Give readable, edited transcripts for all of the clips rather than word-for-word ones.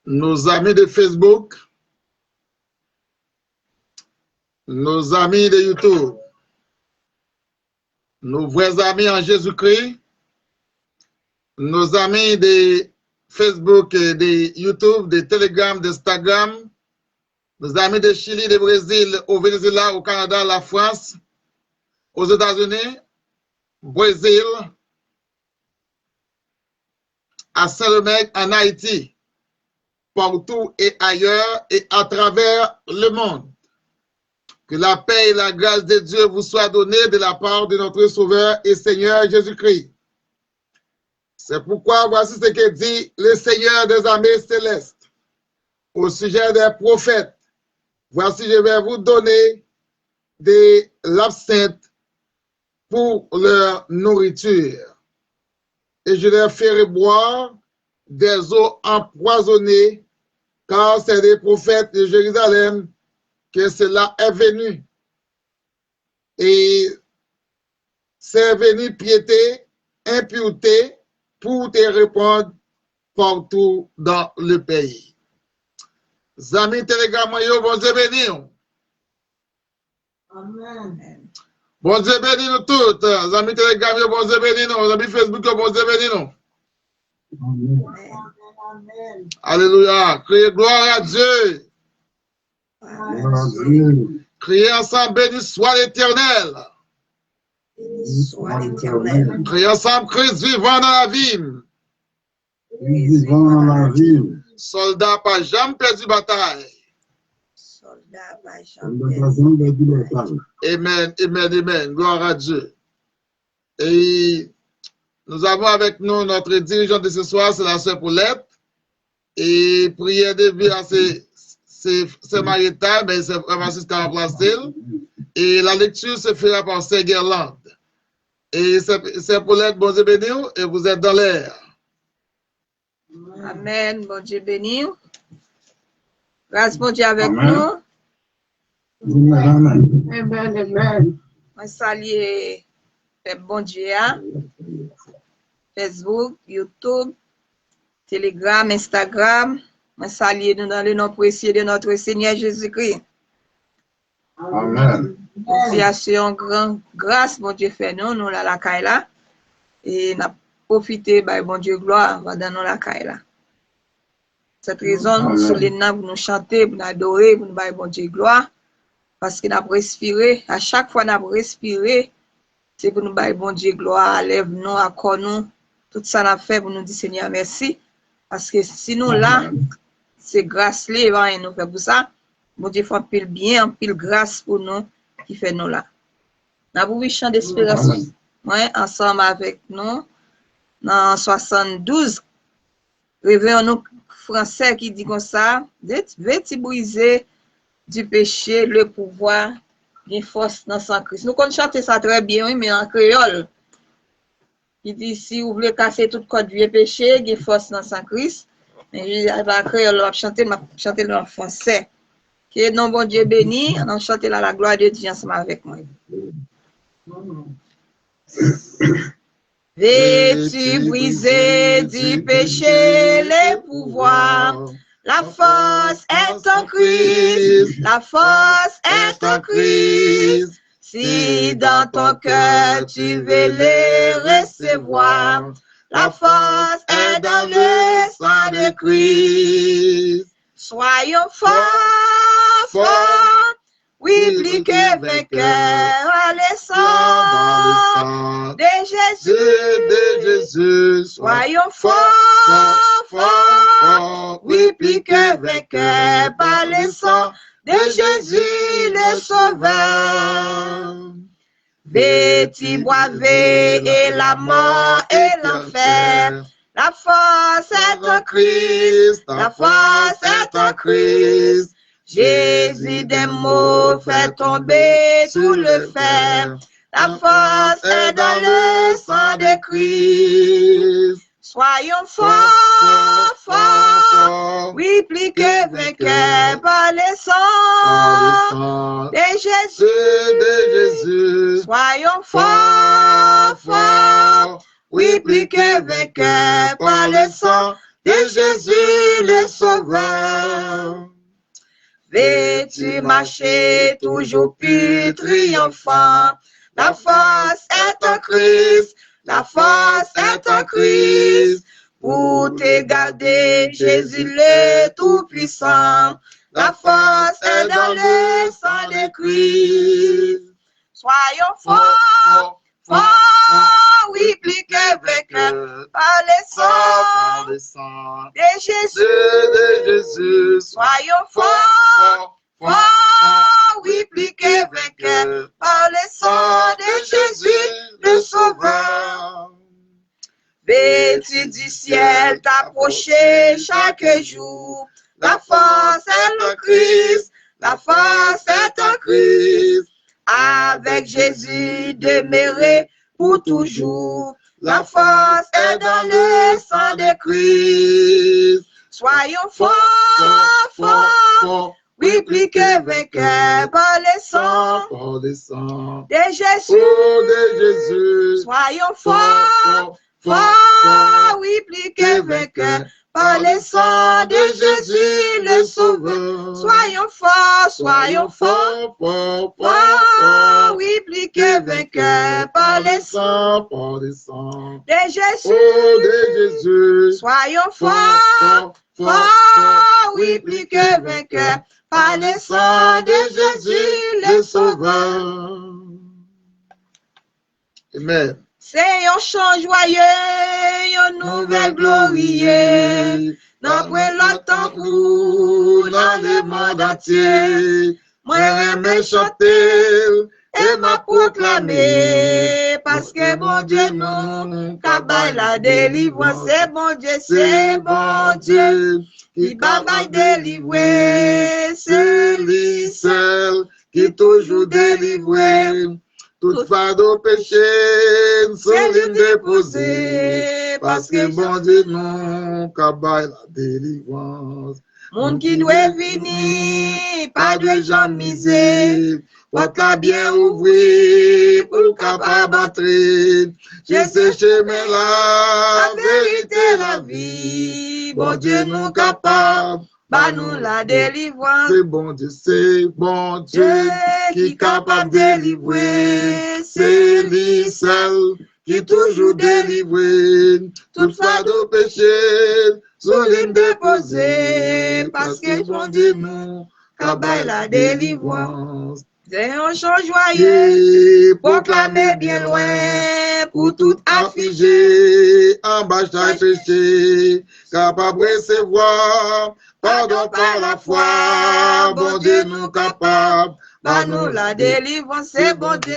nos amis de Facebook, nos amis de YouTube, nos vrais amis en Jésus-Christ, nos amis de Facebook, de YouTube, de Telegram, d'Instagram, nos amis de Chili, de Brésil, au Venezuela, au Canada, la France, aux États-Unis, Brésil, à Saint-Domingue, en Haïti, partout et ailleurs et à travers le monde. Que la paix et la grâce de Dieu vous soient données de la part de notre Sauveur et Seigneur Jésus-Christ. C'est pourquoi voici ce que dit le Seigneur des armées célestes au sujet des prophètes. Voici, je vais vous donner de l'absinthe pour leur nourriture. Et je leur ferai boire des eaux empoisonnées, car c'est des prophètes de Jérusalem que cela est venu. Et c'est venu piété, impureté, pour te répondre partout dans le pays. Amis Telegram, bon Dieu béni. Amen. Bon Dieu béni nous toutes. Amis Telegram, bon Dieu béni nous. Amis Facebook, bon Dieu béni nous. Amen. Alléluia. Criez gloire à Dieu. Amen. Criez ensemble, béni soit l'Éternel. Soit l'Éternel. Criez ensemble, Christ vivant dans la ville. Vivant dans la ville. Soldat pas jamais perdu bataille. Soldat pas jamais perdu bataille. Amen, amen, amen. Gloire à Dieu. Et nous avons avec nous notre dirigeante de ce soir, c'est la sœur Paulette. Et prière de vie à ses marital, mais c'est Francis qui a remplacé. Et la lecture se fera par Sœur Guerlande. Et c'est Paulette, bon Dieu béni, et vous êtes dans l'air. Amen, bon Dieu béni. Grâce bon Dieu avec nous. Amen. Amen. On salue bon Dieu, Facebook, YouTube, Telegram, Instagram. On salue nous dans le nom précieux de notre Seigneur Jésus-Christ. Amen. Confiation, grande grâce, bon Dieu fait nous là la caille là. Et n'a profité, bah, bon Dieu gloire, va dans nous la caille là. Cette raison, sur les noms pour nous chanter, pour nous adorer, pour nous bailler bon Dieu gloire. Parce que nous avons respiré, à chaque fois nous avons respiré, c'est pour nous bailler bon Dieu gloire, lève-nous, accorde-nous, tout ça nous fait pour nous dire Seigneur merci. Parce que si nous là, c'est grâce là, et nous fait pour ça. Bon Dieu fait un pile bien, un pile grâce pour nous, qui fait nous là. Nous avons eu chant d'espérance, ouais, ensemble avec nous, dans 72, réveillons-nous français qui dit comme ça, vêtis briser du péché, le pouvoir, des forces dans son Christ. Nous connaissons chanter ça très bien, oui, mais en créole. Il dit, si vous voulez casser toute code vieux péché, des forces dans son Christ. Mais je vais créole, on va chanter en français. Que non, bon Dieu béni, on chante la gloire de Dieu ensemble avec moi. Vêtu brisé du péché, les pouvoirs, la force est en Christ, la force est en Christ. Si dans ton cœur tu veux les recevoir, la force est dans le sang de Christ. Soyons forts, forts, oui, plus que vainqueurs, à l'essence de Jésus. Soyons forts, forts, oui, plus que vainqueurs, par le sang de Jésus le Sauveur. Vêtis, boivez, et la mort et l'enfer. La force est en Christ, la force est en Christ. Jésus des mots fait tomber tout le fer. La force est dans le sang de Christ. Soyons forts, forts, oui, plus que vainqueurs par le sang de Jésus. Soyons forts, forts, oui, plus que vainqueur par le sang de Jésus le Sauveur. Vêtu, marcher, toujours plus triomphant. La force est en Christ, la force est en Christ. Pour te garder, Jésus le Tout-Puissant. La force est dans le sang de Christ. Soyons forts, forts, oui, plus que vainqueurs par le sang de Jésus. Soyons forts, forts, oui, plus que vainqueurs par le sang de Jésus, le Sauveur. Vêtu du ciel, t'approcher chaque jour. La force est en Christ, la force est en Christ. Avec Jésus demeurer pour toujours. La force est dans le sang de Christ. Soyons forts, forts, oui, plus que vainqueurs par le sang de Jésus. Soyons forts, forts, oui, plus que vainqueurs par le sang de Jésus le Sauveur. Soyons forts, forts, oui, plus que vainqueurs par le sang de Jésus. Soyons forts, forts, oui, plus que vainqueurs par le sang de Jésus le Sauveur. Amen. C'est un chant joyeux, une nouvelle glorieuse. N'après longtemps pour dans le monde entier. Moi, j'aime chanter et m'a proclamé. Parce que bon Dieu, nous, qu'à la délivrance, c'est bon Dieu, qui va délivrer. C'est lui seul qui toujours délivré. Tout fardeau péché, c'est lui déposé, parce que bon Dieu non, qu'à la délivrance. Monde qui doit venir, pas de gens misés, votre bien ouvrir pour capable entrer. Je sais chemin la vérité, la vie. Bon Dieu nous capable. Bah nous la délivrance. C'est bon Dieu qui est capable de délivrer. C'est lui seul qui toujours délivre. Tout fardeau péché, sous l'île déposé. Parce que bon Dieu nous capable la délivrance. C'est un chant joyeux, proclamé bien loin, pour tout affligé, en bas chaque péché, capable de recevoir, pardon par la foi, bon Dieu nous capable, bah nous la délivrance, c'est bon Dieu,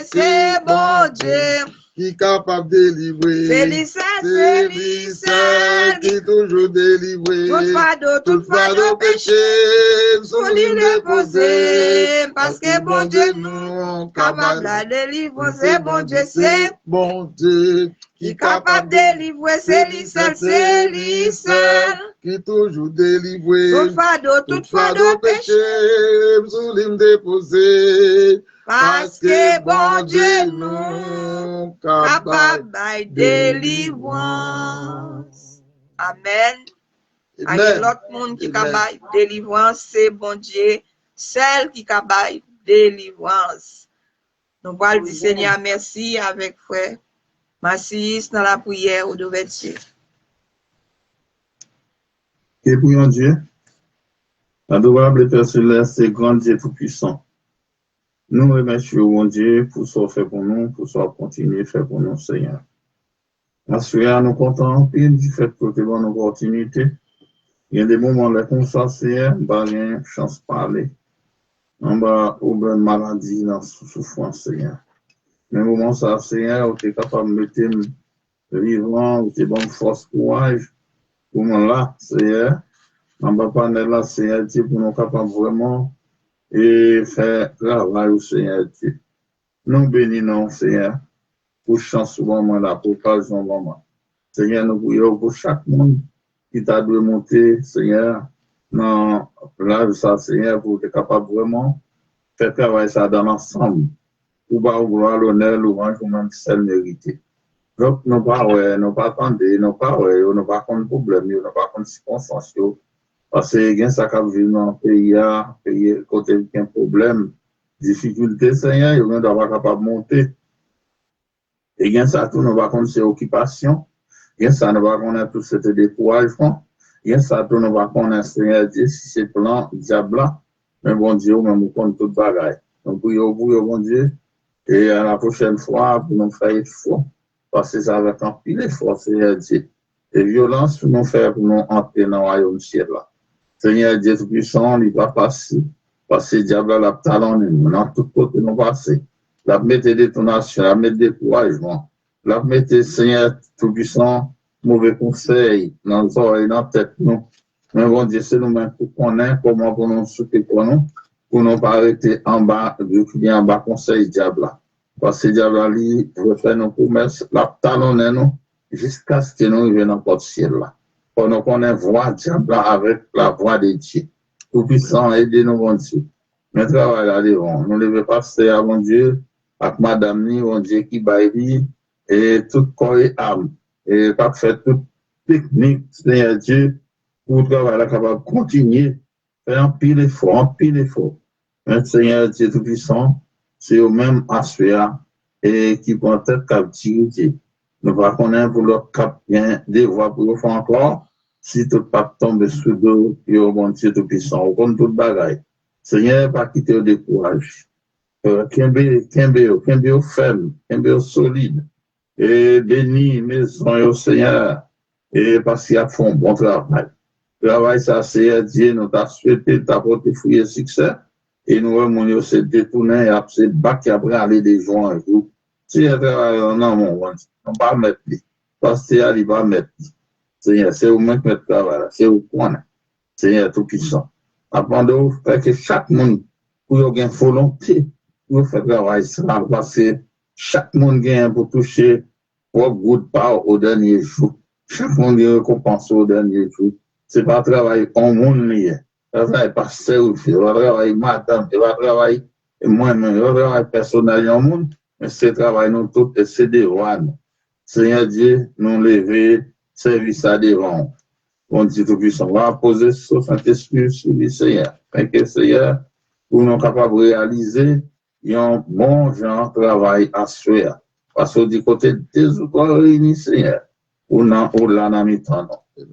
qui est capable de délivrer, c'est lui seul, qui toujours délivré, tout fardeau péché, sous l'île déposé, parce que bon Dieu nous capable la délivrance, c'est bon Dieu, qui est capable de délivrer, c'est lui seul, qui toujours délivré, tout fardeau péché, sous l'île déposé, parce que bon Dieu nous capable de délivrance. Amen. Avec l'autre monde qui capable de délivrance, c'est bon Dieu, celle qui capable de délivrance. Nous allons dire Seigneur merci avec frère Massis dans la prière ou d'ouverture. Et prions Dieu, adorable Père Céleste et grand Dieu tout-puissant. Nous remercions mon Dieu pour ce fait pour nous, pour ce continuer à faire pour nous, Seigneur. Assurément, nous comptons du fait que tu as une opportunité. Il y a des moments où comme ça, Seigneur, pas rien chance de parler. On va au bonne maladie, dans la souffrance, Seigneur. Mais au moment ça, Seigneur, tu es capable de mettre vivant, ou tu es bonne force, courage. Au moment là, Seigneur, on va pas là, Seigneur, pour nous capables vraiment et faire travail au Seigneur Dieu. Nous bénissons, Seigneur, pour chance au moment là, pour occasion au moment. Seigneur, nous prions pour chaque monde qui t'a dû monter, Seigneur, dans la ça, Seigneur, pour être capable vraiment faire travail ça dans l'ensemble. Pour pas gloire, l'honneur, l'ouange, ou même celle méritée. Donc, nous pas ouais, nous pas attendre, nous pas ouais, nous pas contre problème, nous pas contre circonstances. Parce que il y a ça qui vient dans le pays, côté il y a un problème, difficulté, Seigneur, ils ne doivent pas capable de monter. Et il y a ça tout, nous pas contre ces occupations. Il y a ça, nous pas contre tout ce découragement. Il y a ça tout, nous pas contre Seigneur Dieu, si c'est plan, diable là. Mais bon Dieu, même contre toute bagaille. Donc, pour bon Dieu, et à la prochaine fois, pour nous faire effort. Parce que ça va être pile effort, Seigneur Dieu. Et violence pour nous faire, pour nous entrer dans le royaume ciel là. Seigneur Dieu Tout-Puissant, il va passer. Parce que le diable a talonné nous, dans tout côté nous passer. La mettre des détonations, la mettre des découragements. La mettre, Seigneur Tout-Puissant, mauvais conseils dans les oreilles, dans la tête, nous. Mais bon Dieu, c'est nous-mêmes pour connaître comment pour nous soutenir pour nous pas arrêter en bas, en bas conseil diable là. Parce que le diable, il veut faire nos promesses, la talonner nous, jusqu'à ce que nous arrivions dans le ciel là. Pour nous connaître voix diable avec la voix de Dieu. Tout-Puissant, aidez-nous, bon Dieu. Mais travail là devant. Nous ne devons pas passer à mon Dieu, avec madame ni, mon Dieu qui baille, et tout corps et âme. Et pas faire toute technique, Seigneur Dieu, pour le travail là capable de continuer, faire un pile effort. Mais Seigneur Dieu Tout-Puissant, c'est au même aspect et qui prend tête captivité. Nous ne connaissons pas pour leur cap bien des voies pour le faire encore. Si tout pas tombe sous dos, et au bon Dieu Tout-Puissant, au compte toute bagaille. Seigneur, pas quitter au décourage. Qu'un ferme, qu'un solide. Et béni, maison, au Seigneur. Et parce qu'il y a fait un bon travail. Travail, ça, Seigneur Dieu, nous t'a souhaité t'apporter fruit et succès. Et nous, on se détourner, et se battre après aller des jours un jour. Si un travail, non, on va mettre, parce que il va mettre. Seigneur, c'est vous-même qui mettez travail, c'est vous qui connaissez. Seigneur Tout-Puissant. Après, de faire que chaque monde, pour y avoir une volonté, pour faire travail, ça, parce que chaque monde gagne pour toucher pour good part au dernier jour. Chaque monde est récompensé au dernier jour. C'est pas travail en monde lié. Ça va pas servir, ça va travailler madame, ça va travailler moi-même, ça va travailler personnel en monde, mais c'est travail nous tous et c'est devoir. Seigneur Dieu, nous lever, service à devant. Bon Dieu Tout-Puissant, on va poser ce Saint-Esprit sur le Seigneur. Afin que Seigneur, pour nous capables de réaliser, un bon genre de travail à faire. Parce que du côté des autres réunis, Seigneur, ou là, dans le temps.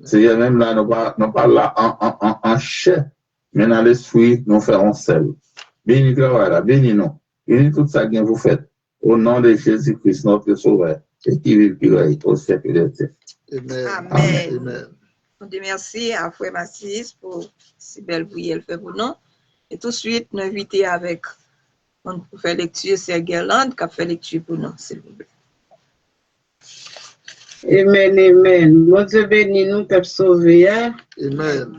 Seigneur, même là, nous pas là en chair, mais dans l'esprit, nous ferons seul. Bénis le travail là, bénis nous. Bénis tout ça que vous faites. Au nom de Jésus-Christ, notre Sauveur, et qui vit au siècle des siècles. Amen. Amen. On dit merci à Frère Massis pour si belle bouillée elle fait pour nous. Et tout de suite, nous invitons avec, on fait lecture, c'est Guerlain qui a fait lecture pour nous, s'il vous plaît. Amen. Mon Dieu béni nous, peuple sauvé. Amen.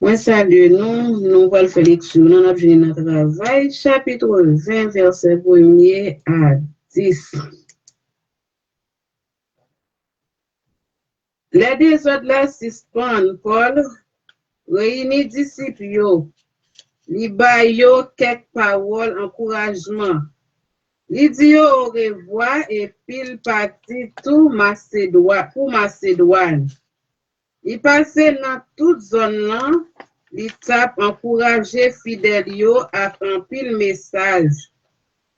Moi, salue nous, nous allons faire lecture, nous avons fini notre travail, chapitre 20, verset 1er à 10. Les deux autres là suspendent Paul, réunit disciples yo, li ba yo quelques paroles encouragement. Li dit yo au revoir et puis parti tout pour Macédoine. Il passait dans toute zone là, il tape encourager fidèles yo à un pile message.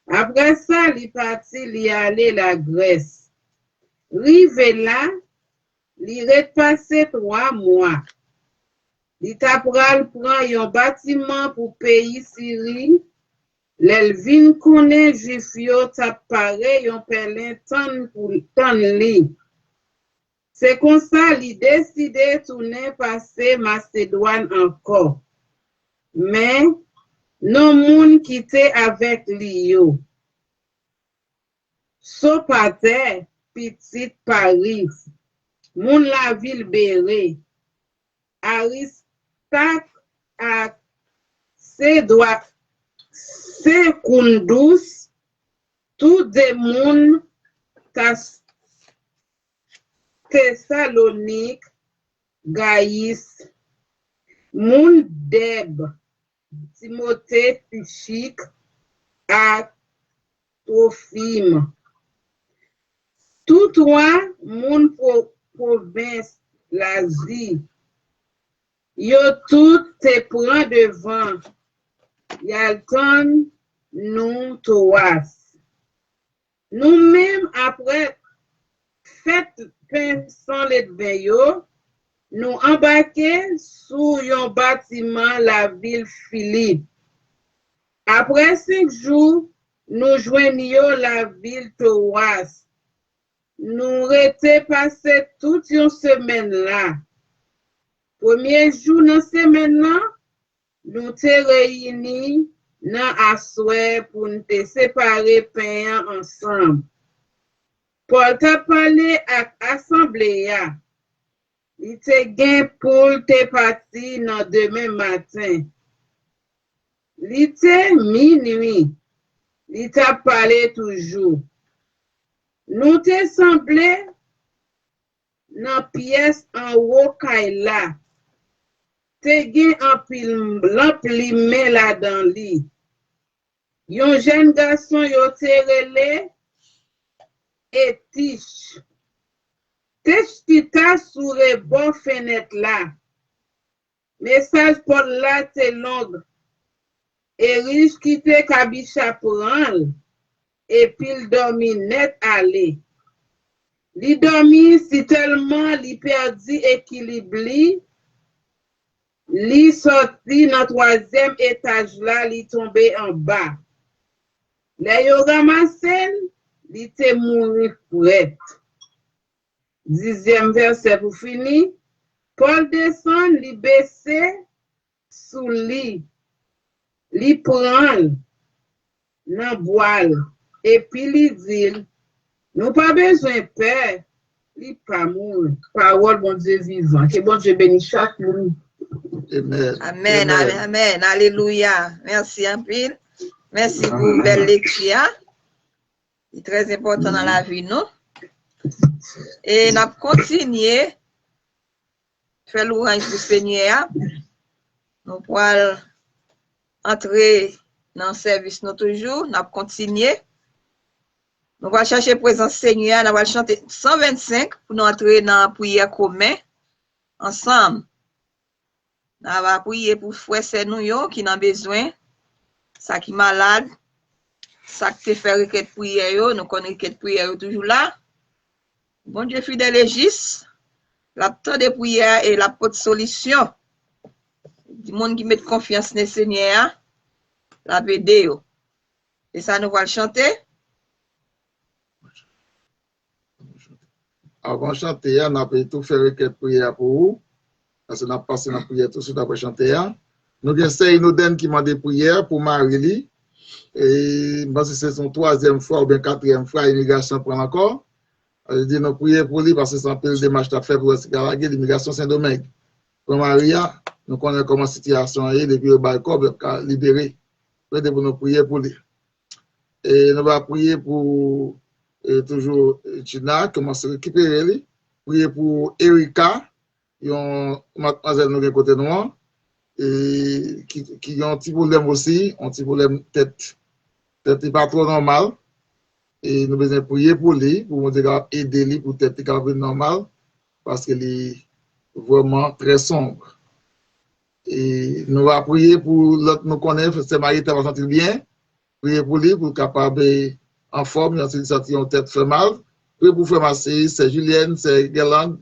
Après ça, il parti li aller la Grèce. Rive là, il repassé 3 mois. Il tapral prend un bâtiment pour pays Syrie. L'elvin connaît juif yo tap pare yon pelin tan li. C'est comme ça il décide tourner passer Macédoine encore. Mais non moun quitté avec li yo. Sopater petit Paris. Moun la ville Béré. Aristarque à Secundus, tout des moun Thessalonique, Gaïs, moun Deb, Timothée, Tychique, à Trophime. Tout trois, moun province l'Asie, yo tout te prend devant. Yalton nous toas. Nous-mêmes, après fête pain sans les veillots, nous embarqués sous un bâtiment la ville Philippe. Après 5 jours, nous joignions la ville Toas. Nous étions passés toute une semaine là. Premier jour dans semaine là, nous te réunis dans assoir pour nous te séparer pain ensemble. Paul t'a parlé à l'assemblée. Il te gain pour te parti dans demain matin. Il était minuit. Il t'a parlé toujours. Nous te semblé dans pièce en haut kaila. Te gen en pile l'emplimé là dans lit. Yon jeune garçon yo te relé et tiche. Tiche qui ta sous le bon fenêtre là. Message pour là te long. Et riche qui te kabicha prendre. Et puis il dormi net aller. Li dormi si tellement li perdu équilibre li sorti dans 3e étage là, li tombé en bas. Le yo ramassé, li te mouri prête. 10e verset pour finir. Paul descend, li baissé sous lit. Li prend nan boile. Et puis li dit, nous pas besoin de peur, li pas mourir. Parole bon Dieu vivant. Que bon Dieu bénisse chaque monde. Amen. Amen, amen, amen, alléluia. Merci un peu. Merci pour une belle lecture. C'est très important dans la vie, non? Et nous continuons faire l'ouvrage pour le Seigneur. Nous pourrons entrer dans le service nous toujours. Nous continuons. Nous allons chercher la présence Seigneur. Nous allons chanter 125 pour nous entrer dans la prière commune ensemble. Nous allons prier pour frère nous qui ont besoin, ça qui est malade, ça qui te fait requête prière, nous connaissons requête prière toujours là. Bon Dieu fidèle et juste, la temps de prière et la porte solution. Du monde qui met confiance dans le Seigneur, la vidéo. Et ça, nous allons chanter. Avant de chanter, on a tout fait requête prière pour vous. Parce qu'on a passé la prière tout de suite après chanter. Nous avons nous donne qui m'a des prières pour Marie. Et parce que c'est son 3e fois ou bien 4e fois, l'immigration prend encore. Je dis nous prions pour lui parce que c'est un peu de démarche à faire pour l'immigration Saint-Domingue. Pour Maria, nous connaissons comment la situation est depuis le balcon, libéré. Nous devons prier pour lui. Et nous allons prier pour toujours China, comment se récupérer lui. Prier pour Erika. Yon mademoiselle nous de côté noir et qui ont un petit problème aussi, un petit problème tête n'est pas trop normal et nous besoin prier pour lui pour nous aider lui pour tête capable normal parce qu'il est vraiment très sombre et nous va prier pour l'autre nous connaît c'est Marie va sentir bien prier pour lui pour capable en forme il a senti une tête fait mal prier pour faire masser c'est Julienne c'est Gerland.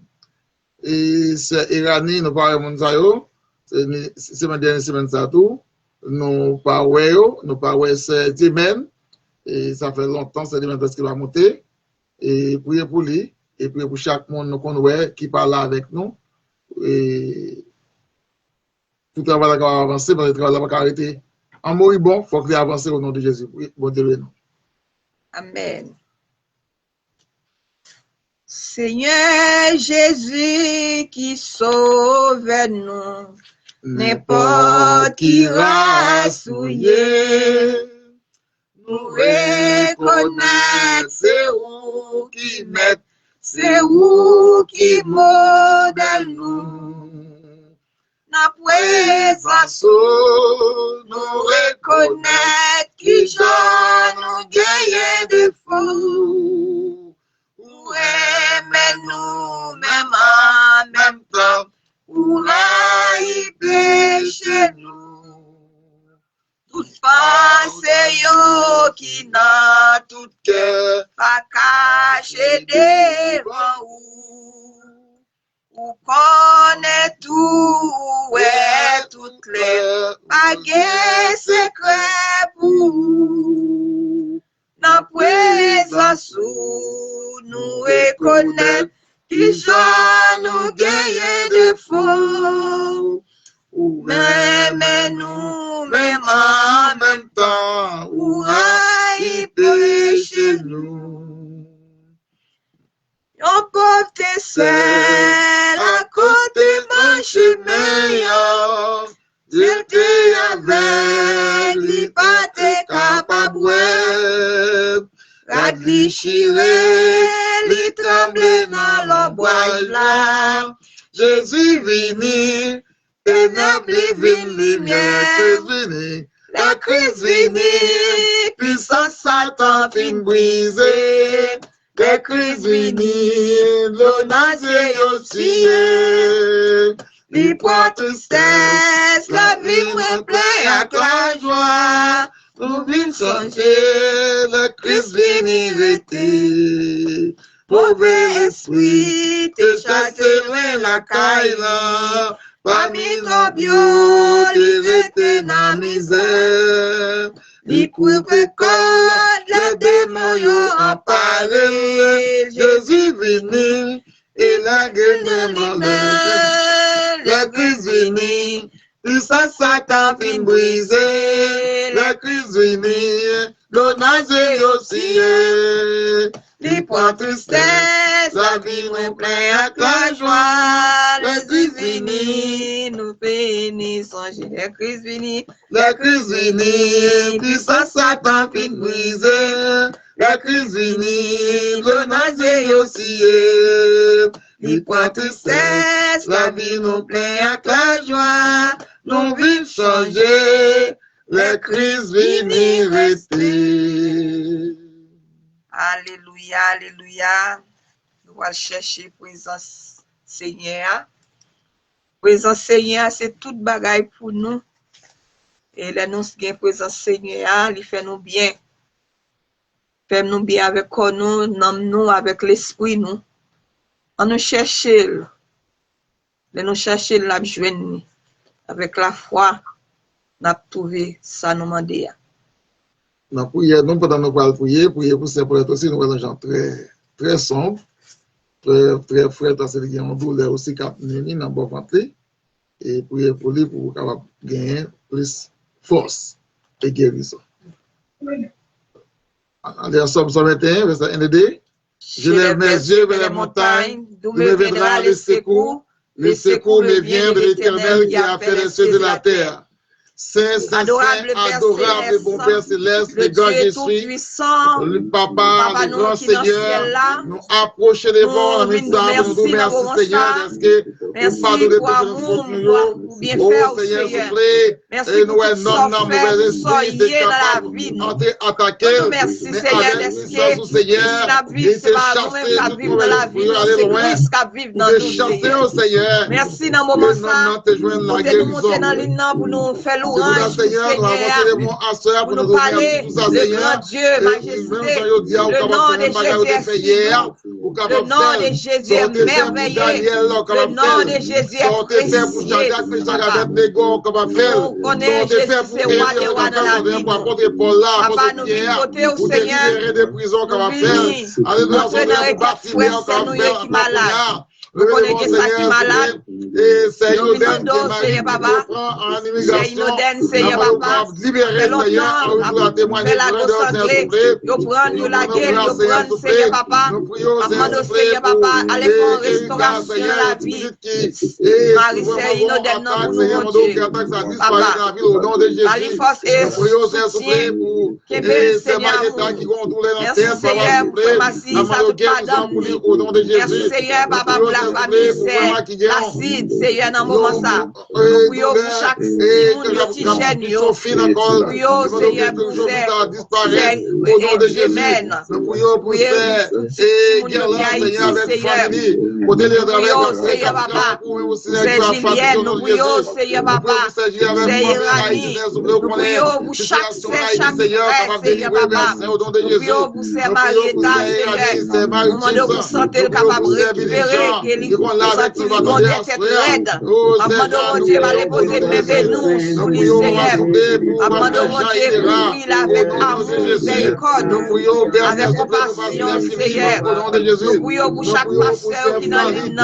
Et c'est Irani, nous parlons de Monzayo, c'est ma dernière semaine ça tout. Nous parlons c'est Dimen, et ça fait longtemps, c'est Dimen parce qu'il va monter. Et prier pour lui, et prier pour chaque monde nous connaît qui parle avec nous. Et tout le travail va avancer, mais le travail va arrêter. En moribond, il faut qu'il avance au nom de Jésus. Bon Dieu, nous. Amen. Seigneur Jésus qui sauve nous, n'importe qui race souillée, nous reconnaissons c'est où qui met, c'est où qui modèle nous. Na présence nous reconnaissons qui j'en nous gagne de fou. aimer nous, même en même temps, pour haïr péché nous. Toute pensée yo qui dans tout cœur, pas caché devant ou connaît tout, ouais, tout clair, pas de secret pour dans présence nous reconnaître qui j'en nous gagne de faux. Ou même nous, même en même temps, ou haï péché nous. On porte seul à côté mon chemin, Dieu t'est avec, lui pas t'es capable, la déchirer, lui trembler dans l'ombrage là. Jésus vini, ténèbres vini, lumière vini, la crise vini, puissance Satan fin brisé. La crise vini, l'onasier aussi, li prend tristesse, la vie me plaît avec la joie. Nous vîmes changer, la crise vini rester. Mauvais esprit, te chassé loin la caille là. Parmi nos bios, te rester dans la misère. Li coupe code, les démons yo en parlé. Jésus vini, et la gueule de la crise vini, tout ça Satan fin brisé. La crise vini, l'onasier aussi. Li prend tristesse, la vie me plaît avec la joie. La crise vini, nous finissons songer. La crise vini, tout ça Satan fin brisé. La crise vini, l'onasier aussi. Li prend tristesse, la vie nous plaît avec la joie. Nous vîmes changer, la crise vini rester. Alléluia, alléluia. Nous allons chercher présence Seigneur. Présence Seigneur, c'est toute bagaille pour nous. Et là, nous avons présence Seigneur, il fait nous bien. Fait nous bien avec nous, nous avec l'esprit nous. On nous cherche, nous chercher la joindre avec la foi, nous avons trouvé ça nous demander. Dans la prière, nous pendant nous parlons prier pour ces prêtres aussi, nous avons des gens très, très sombres, très frais, dans cette douleur aussi, qui a mis dans le bon ventre, et prier pour lui pour capable gagner plus force et guérison. Allez, en Somme 121, verset 1 et 2. Je lève mes yeux vers les montagnes, d'où me viendra le secours. Le secours me vient de l'Éternel qui a fait les cieux de la terre. Saint, adorable et bon Père Céleste, le God je suis, le Papa, le grand Seigneur, nous approcher devant nous merci Seigneur, est-ce que nous pardonnez toutes nos fautes, oh Seigneur, s'il vous plaît, et nous non, mauvais esprit, de capable entrer attaquer, mais avec puissance au Seigneur, et de chasser toute nouvelle esprit, aller loin, de chasser au Seigneur, merci dans le moment ça, pour nous faire louange, Seigneur, pour nous parler de grand Dieu, majesté, le nom de Jésus est le nom de Jésus est merveilleux, le nom de Jésus est précieux. Nous connaissons Jésus, c'est roi des rois dans la vie. Papa, nous venons côté au Seigneur, nous venons entrer dans le regard frère, c'est nous qui est malade. Nous connaissons ça qui est malade. Nous demandons, Seigneur Papa, c'est inodène, Seigneur Papa. C'est longtemps, fait la grosse sanglée. Nous prenons la gueule, nous prenons, Seigneur Papa. Demandons, Seigneur Papa, allez pour une restauration de la vie. Marie, c'est inodène, non, pour nous, mon Dieu. Papa, Marie force et soutien. Qu'est-ce Seigneur, merci Seigneur, pour merci, ça te pardonne. Merci Seigneur, Papa, pour la famille, c'est l'acide, Seigneur, dans le moment ça. Nous prions pour chaque monde qui gêne, nous prions, Seigneur, pour faire Amen. Nous prions pour faire Seigneur, Papa, c'est Julienne, nous prions, Seigneur, Papa, c'est Irani, nous prions pour chaque frère, Seigneur, Papa, nous prions pour ces Marietta, Seigneur, nous demandons pour santé capable de récupérer, qu'il vont être raides, demandons, mon Dieu, va les poser bébé nous, sous les Seigneur, demandons, mon Dieu, pour qu'il avec amour, miséricorde, avec compassion, Seigneur, nous prions pour chaque pasteur qui est dans l'île,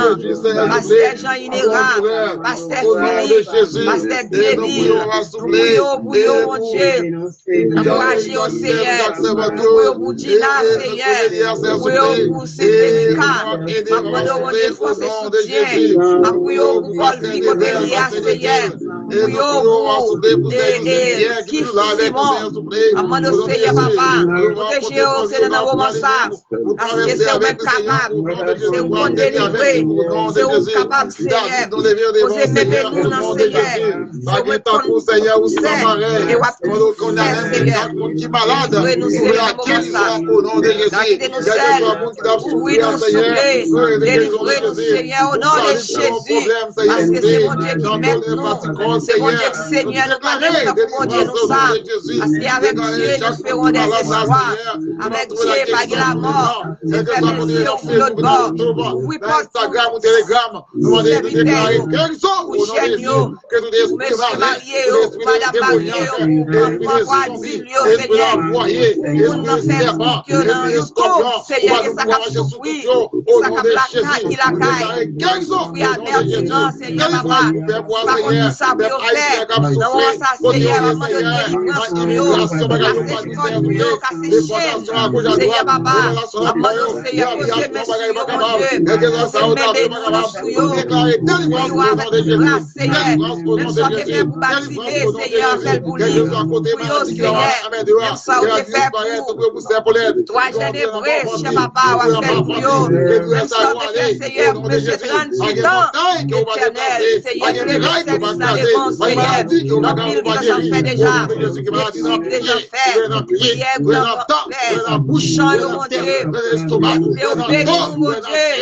pasteur Jean Inéra, pasteur Philippe, pasteur Dédie, nous prions pour eux, mon Dieu, encouragez au Seigneur, nous prions pour Dina, Seigneur, nous prions pour Séténica, nous prions mon Dieu pour ses soutiens, nous prions pour Paul Vicoteria, Seigneur, nous prions pour Kif Simon, nous prions Seigneur Papa, protégez-vous, Seigneur, dans le moment ça, parce que c'est vous-même capable, c'est vous qu'on délivrer, c'est vous capable, Seigneur, vous aimez nous dans Seigneur, c'est vous Seigneur, ou et vous Seigneur, qui malade, nous au nom de Jésus, oui, nous souffler, délivrez-nous, Seigneur, au nom de Jésus, parce que c'est mon Dieu qui met nous, c'est mon Dieu, Seigneur, nous connaissons pour mon Dieu, nous savons, parce qu'avec Dieu, nous ferons des espoirs, avec Dieu, pas de la mort, c'est fait Dieu sur l'autre bord, oui, Instagram ou Telegram, nous allons déclarer quels sont au nom de Jésus, que nous Monsieur Marié, Madame Marié, Papa Zilio, Seigneur, nous n'en faisons pas que dans YouTube, Seigneur, et ça cap souffrir, ça cap la caille, qui la caille, oui, avertissement, Seigneur, Papa, pas qu'on nous sabre au fait, dans ça, Seigneur, à un moment donné, délivrance, casser contre, casser chaîne, Seigneur, Papa, à un moment donné, Seigneur, posez merci, mon Dieu, posez mes nous avec grâce, Seigneur, même si on est pour baptiser, Seigneur, celle pour lui, pour Seigneur, même si on est fait pour toi, j'ai des vrais, chez papa, ou à faire pour eux, même si on est fait, Seigneur, pour monsieur 38 ans, éternel, Seigneur, tu les services dans les bons, Seigneur, dans pile que ça fait déjà, l'équipe déjà fait, prière, pour faire, bouchant, mon Dieu, et au béni, mon Dieu,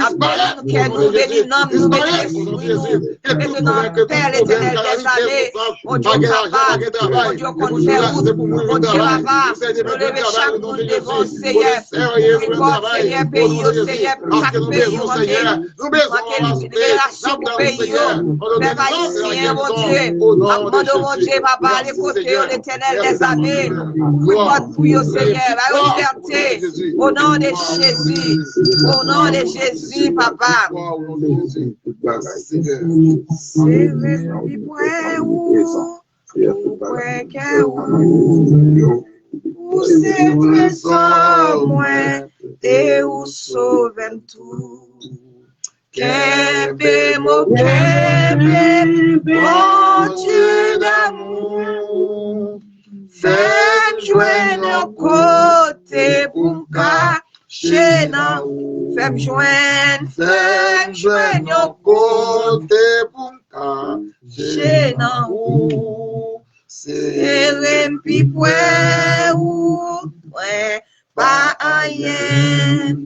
après nous bénis, nous bénissons, maintenant, Père l'éternel des années, mon Dieu capable, mon Dieu qu'on fait route, mon Dieu papa, nous lever chaque monde devant Seigneur, prévoit Seigneur pays, Seigneur, chaque pays, mon Dieu, libération pour pays, Père haïtien, mon Dieu, demandons mon Dieu papa, les côtés l'éternel des années, prévoit pour eux Seigneur, la liberté, au nom de Jésus, au nom de Jésus papa. Ou c'est trésor moins et ou sauve tout. Kembe mo kembe, mon Dieu d'amour, fais jouer nos côtés pour m'cacher dans ou. Fais jouer nos côtés pour m'cacher dans ou. C'est rempi point ou, ouais, pas rien,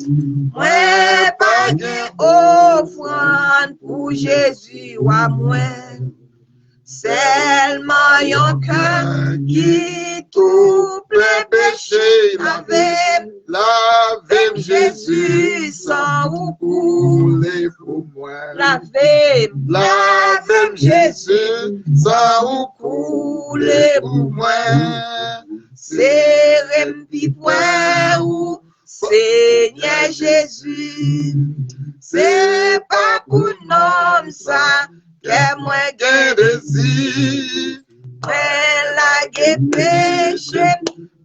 ouais, pas de offrande pour Jésus ou à moi. Seulement yon cœur qui tout plein péché, lavez Jésus sans vous couler pour moi. Lavez Jésus sans vous couler pour moi. C'est rempi point ou Seigneur Jésus, c'est pas pour nom ça. Que moi gain désir, mais la guerre péché,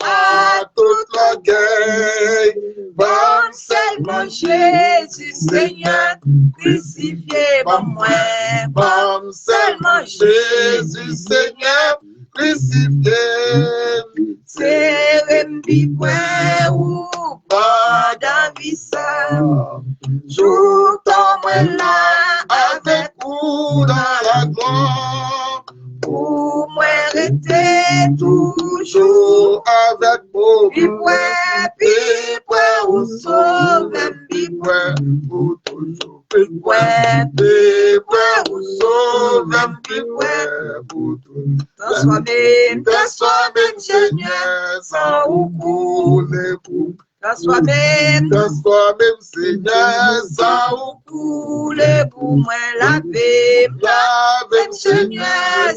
à toute la guerre, bon seulement Jésus Seigneur, crucifié pour moi, bon seulement Jésus Seigneur, crucifié, c'est rembi point ou pas dans puissant. Jour ton moi là avec vous dans la gloire. pour moi rester toujours. Toujours avec vous. Puis ou sauve, puis Pour toujours. puis Ou sauve, pour toujours. transformé, Seigneur, sans ou couler pour. transformé, Seigneur, sans ou couler pour moi, laver, Seigneur,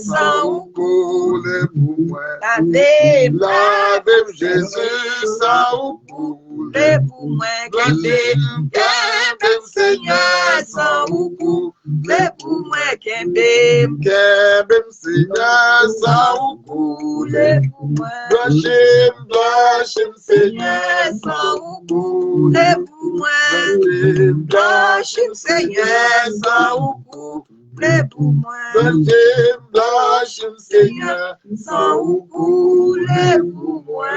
sans ou couler pour moi. laver, Jésus, sans ou couler pour moi, couler Seigneur, sans ou couler pour moi, Kebem Seigneur, sans ou couler pour moi, Blanchim Seigneur, sans ou couler pour moi, Blanchim Seigneur, sans ou couler pour moi, Blanchim Seigneur, sans ou couler pour moi,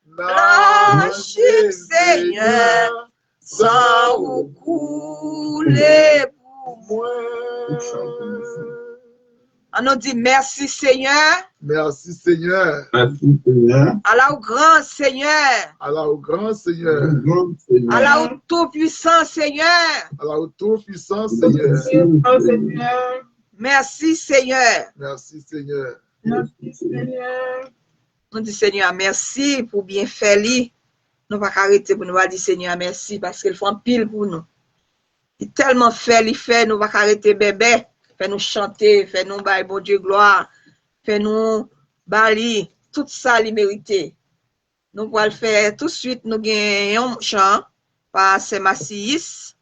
Blanchim Seigneur, sans ou couler pour moi. On nous dit merci Seigneur. Merci Seigneur. Merci Seigneur. Allah au grand Seigneur. Allah au grand Seigneur. Allah au tout puissant Seigneur. Allah au tout puissant Seigneur. Merci Seigneur. Merci Seigneur. Merci Seigneur. Nous dit Seigneur merci pour bien faire lui. Nous pas arrêter pour nous dire Seigneur merci parce qu'il fait un pile pour nous. Il tellement fait, il fait, nous pas arrêter bébé. Fait nous chanter, fait nous bailler bon Dieu gloire, fait nous bali, tout ça il mérite. Nous pourrons le faire tout de suite, nous gagnons un chant par Semassis.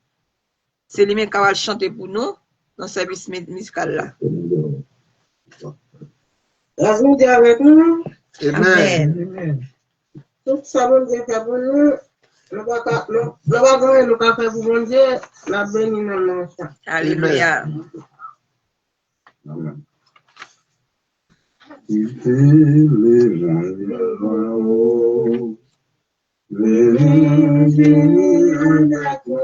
C'est lui-même qui va chanter pour nous dans le service musical là. Grâce nous dit avec nous. Amen. Tout ça, bon Dieu fait pour nous. Nous va faire pour bon Dieu, la béni dans le sang. Alléluia. Amen. Il fait les mondes, les avec nous,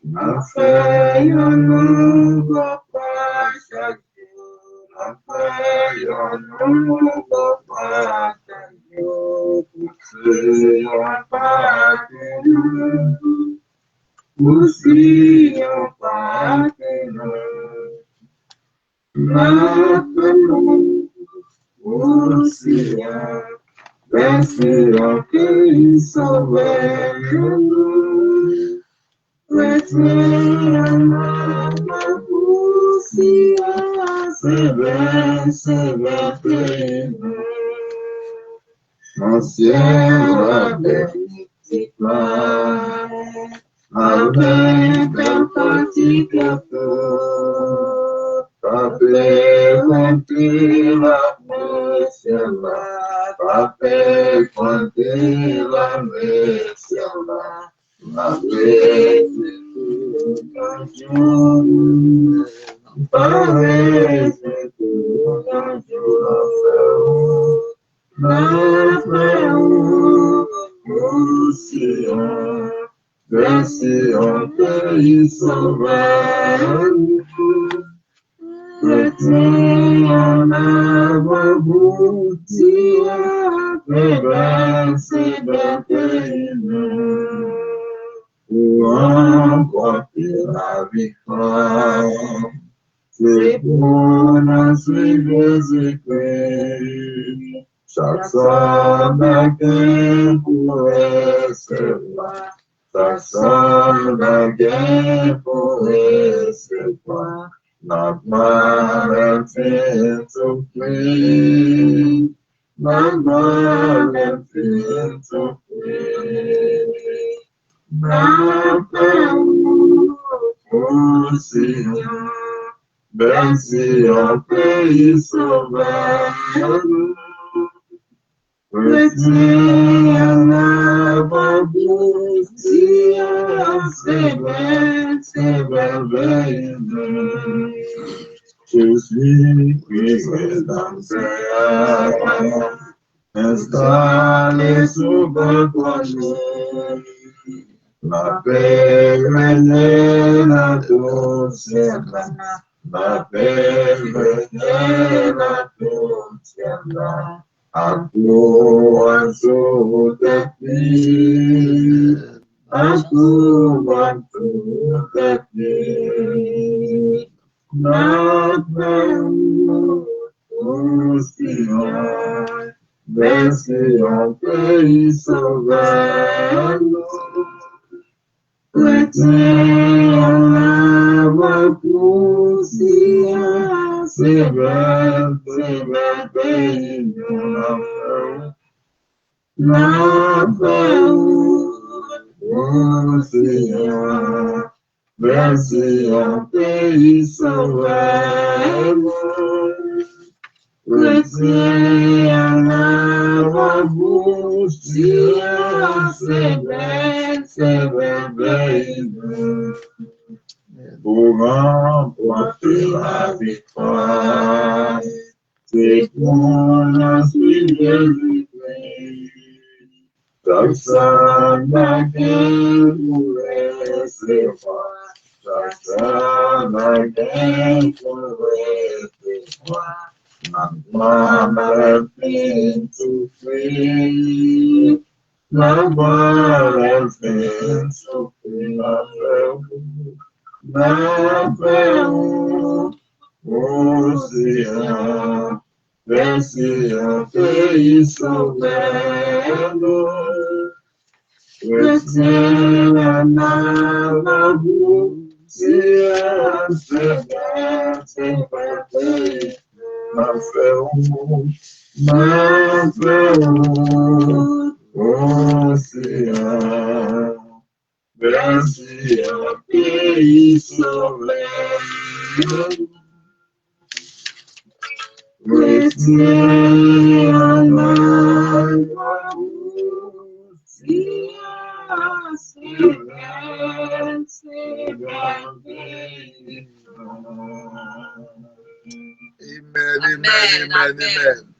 ma feuille en nous va pas chaque jour, ma feuille en nous va pas chaque jour, pour ceux en pas que nous, aussi en pas que nous. Maintenant, aussi, merci en qu'il sauvait nous. Retiens aussi, c'est vrai, mon ciel avec un petit gâteau. Pape conti la mesiala, pape conti la mesiala, pape conti merci en pays sauvage. Retiens abouti c'est pour emporter la victoire. C'est pour nous suivre Jésus-Christ. Chaque soldat pour recevoir. Chaque soldat pour recevoir. Not my sin to free, not my sin to free, not aussi, merci en pays sauvage, retiens la boutique, c'est vrai, je suis rédempteur, installé sous votre trône. La paix règne à tout siècle. La paix règne à tout siècle. À toi, sous tes pieds. À toi, sous tes pieds. Notre Seigneur, merci en pays sauveur. Chrétien, la poussière, c'est vrai pays de l'enfer. Notre Seigneur, merci en pays sauveur. Chrétien, la poussière, c'est vrai pays pour remporter la victoire. C'est pour la suite Jésus-Christ. Personne n'a qu'un pour recevoir. Personne n'a qu'un pour recevoir. Ma maladie souffrir. Ma maladie souffrir. Ma paix, océan. Merci en pays sauveur. Chrétien, la poussière, c'est vrai pays. Ma paix, océan. Merci en pays sauveur. Chrétien, la poussière, c'est vrai pays. Amen.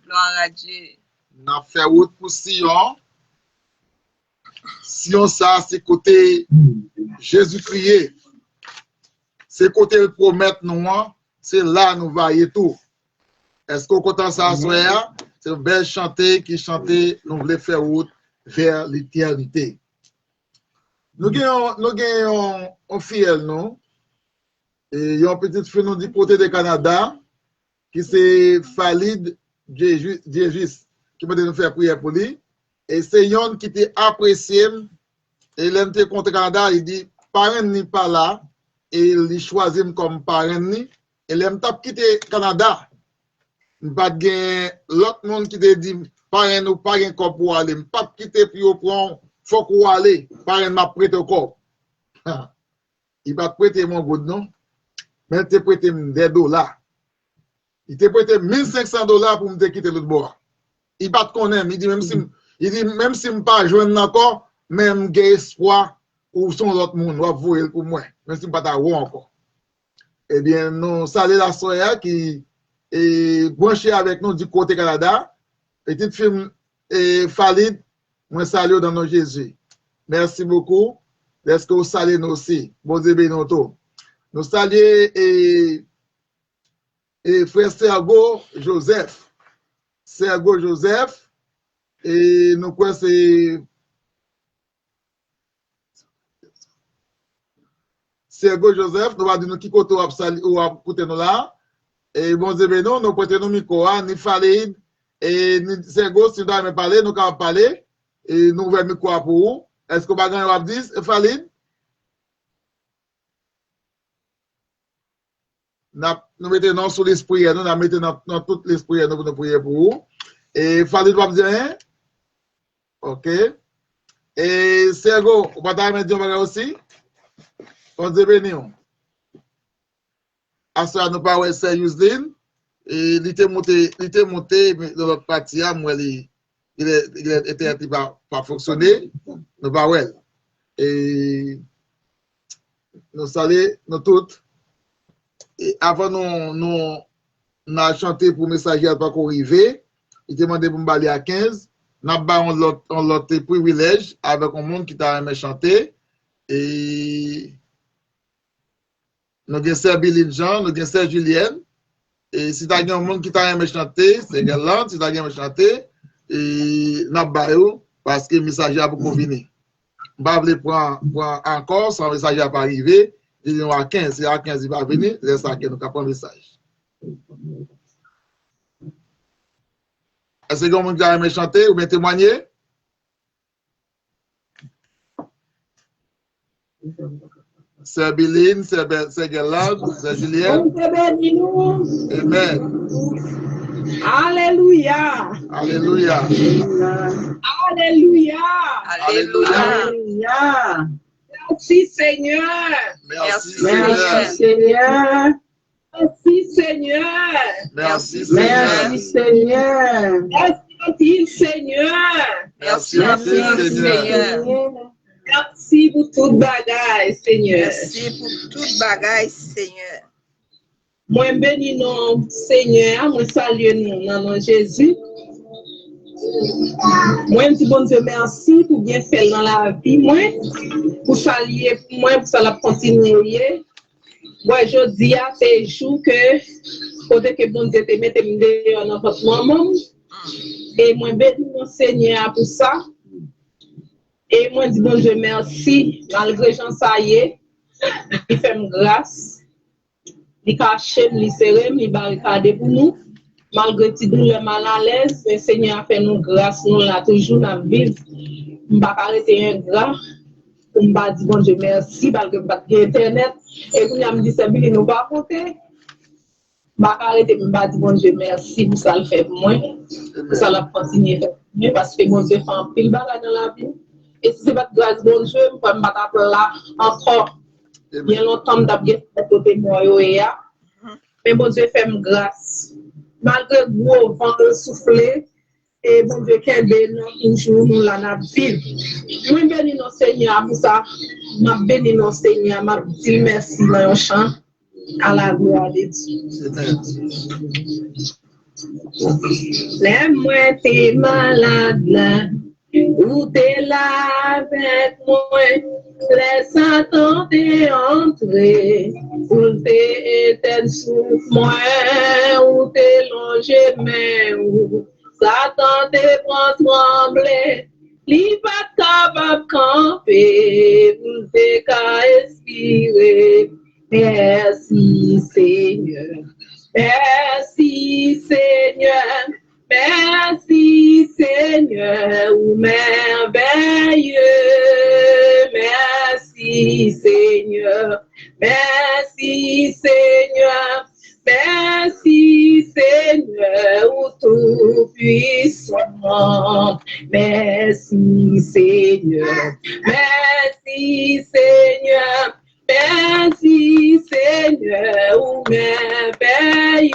Gloire à Dieu. Nous avons fait route pour Sion. Sion, ça, c'est côté Jésus-Christ. C'est côté le promettre nous, c'est là nous voyons tout. Est-ce qu'on content ça, soir? C'est une belle chanter qui chantait, nous voulons faire route vers l'éternité. Nous gagnons un fiel, nous. Et il y a une petite fille nous du côté du Canada, qui c'est Falid Djegis, qui peut nous faire prière pour lui. Et c'est Yon qui était apprécié. Et il était contre le Canada, il dit, parent ni pas là. Et il choisit comme parent ni. Et il a quitté le Canada. Il pas l'autre monde qui te dit, parent ou pas un corps pour aller. Il pas quitter puis au prend, faut qu'on aller. Parent m'a prêté au corps. Il va prêter mon good, non? Mais il te prêté des dollars. Il te prêté $1,500 pour me quitter l'autre bord. Il va te connaître. Il dit, même si je ne suis pas jeune encore, même j'ai espoir pour son autre monde, va voir pour moi. Même si je ne suis pas encore. Eh bien, nous saluons la soeur qui est branchée avec nous du côté Canada. Petite fille Falid, moi salue dans nos Jésus. Merci beaucoup. Est-ce que vous saluez nous aussi? Bon Dieu bénito. Nous saluons et frère Sergo Joseph. Sergo Joseph. Et nous quoi c'est Sergo Joseph, nous va dire nous qui côté ou côté nous là. Et bon Dieu bénito, nous prêtons nous micro, ni Falid et ni Sergo, si nous doit me parler, nous allons parler. Et nous ouvrons le micro pour vous. Est-ce que vous avez un dire, Falid? Nous mettons sur l'esprit, nous mettons dans tout l'esprit, nous pour prier pour vous. Et Falid va dire rien? Ok. Et Sergo, vous pouvez me dire aussi? On dit béni. À ça, nous parlons de Yuslin. Et il était monté dans l'autre partie, moi, il était pas fonctionné. Nous parlons. Et nous saluons, nous toutes. Et avant, nous avons chanté pour messager à pas qu'on arrive. il te demandé pour me parler à 15. N'a pas on l'autre privilège avec un monde qui t'a aimé chanter. Et nous avons Sœur Billy Jean, nous avons Sœur Julienne. Et si tu as un monde qui t'a aimé chanter, c'est galant, si tu as aimé chanter, et n'a pas parce que le message a beaucoup fini. Je ne vais pas prendre encore, sans message n'a pas arrivé. Il dit à 15, si à 15 il va venir, laisse ça que nous avons un message. Est-ce que vous avez aimé chanter ou bien témoigner? C'est Biline, c'est Guélade, c'est Julienne. Amen. Alléluia. Alléluia. Alléluia. Alléluia. Alléluia. Merci Seigneur. Merci Merci Seigneur. Seigneur. Merci Seigneur. Merci Merci Seigneur. Seigneur. Merci Seigneur. Merci Seigneur. Merci pour toute bagaille, Seigneur. Merci pour toute bagaille, Seigneur. Moi, bénis non, Seigneur. Moi, salue nous dans nom de Jésus. Moi, je dis bon Dieu, merci pour bien faire dans la vie. Moi, pour saluer, moi, pour ça la continuer. Moi, je dis à ces jours que, côté que bon Dieu te mette dans votre maman. Et moi, bénis mon Seigneur pour ça. Et moi, je dis bon Dieu, merci, malgré Jean Saillé, il fait grâce, il cache, il serre, il barricade pour nous, malgré tout le mal à l'aise, le Seigneur a fait nous grâce, nous là toujours dans la vie. Je ne vais pas arrêter un gras, je ne vais pas dire bon Dieu, merci, parce que je n'ai pas Internet, et vous me dites, c'est bien, nous ne pas compter. Je ne vais pas arrêter, je ne vais pas dire bon Dieu, merci, pour ça le fait pour moi, pour ça la continuer, parce que bon Dieu fait un pile bagage dans la vie. Et si c'est pas grâce bon Dieu, je peux me battre là encore. Bien longtemps, je vais faire côté moi. Mais bon Dieu fait grâce. Malgré le gros vent soufflé, et bon Dieu, qu'elle bénit toujours nous la vie. Moi, bénis nos Seigneur pour ça. Je bénis nos Seigneur, je dis merci dans le chant. À la gloire de Dieu. Les-moi, t'es malade là. Où t'es là avec moi, laisse attendre entrer, où t'es éteint sous moi, où t'es longé, mais où Satan te prend trembler, li pas capable camper, où t'es qu'à expirer. Merci Seigneur, merci Seigneur. Merci Seigneur, ou merveilleux. Merci Seigneur, merci Seigneur, merci Seigneur, ou tout puissant. Merci Seigneur, merci Seigneur. Merci Seigneur, ou merveilleux.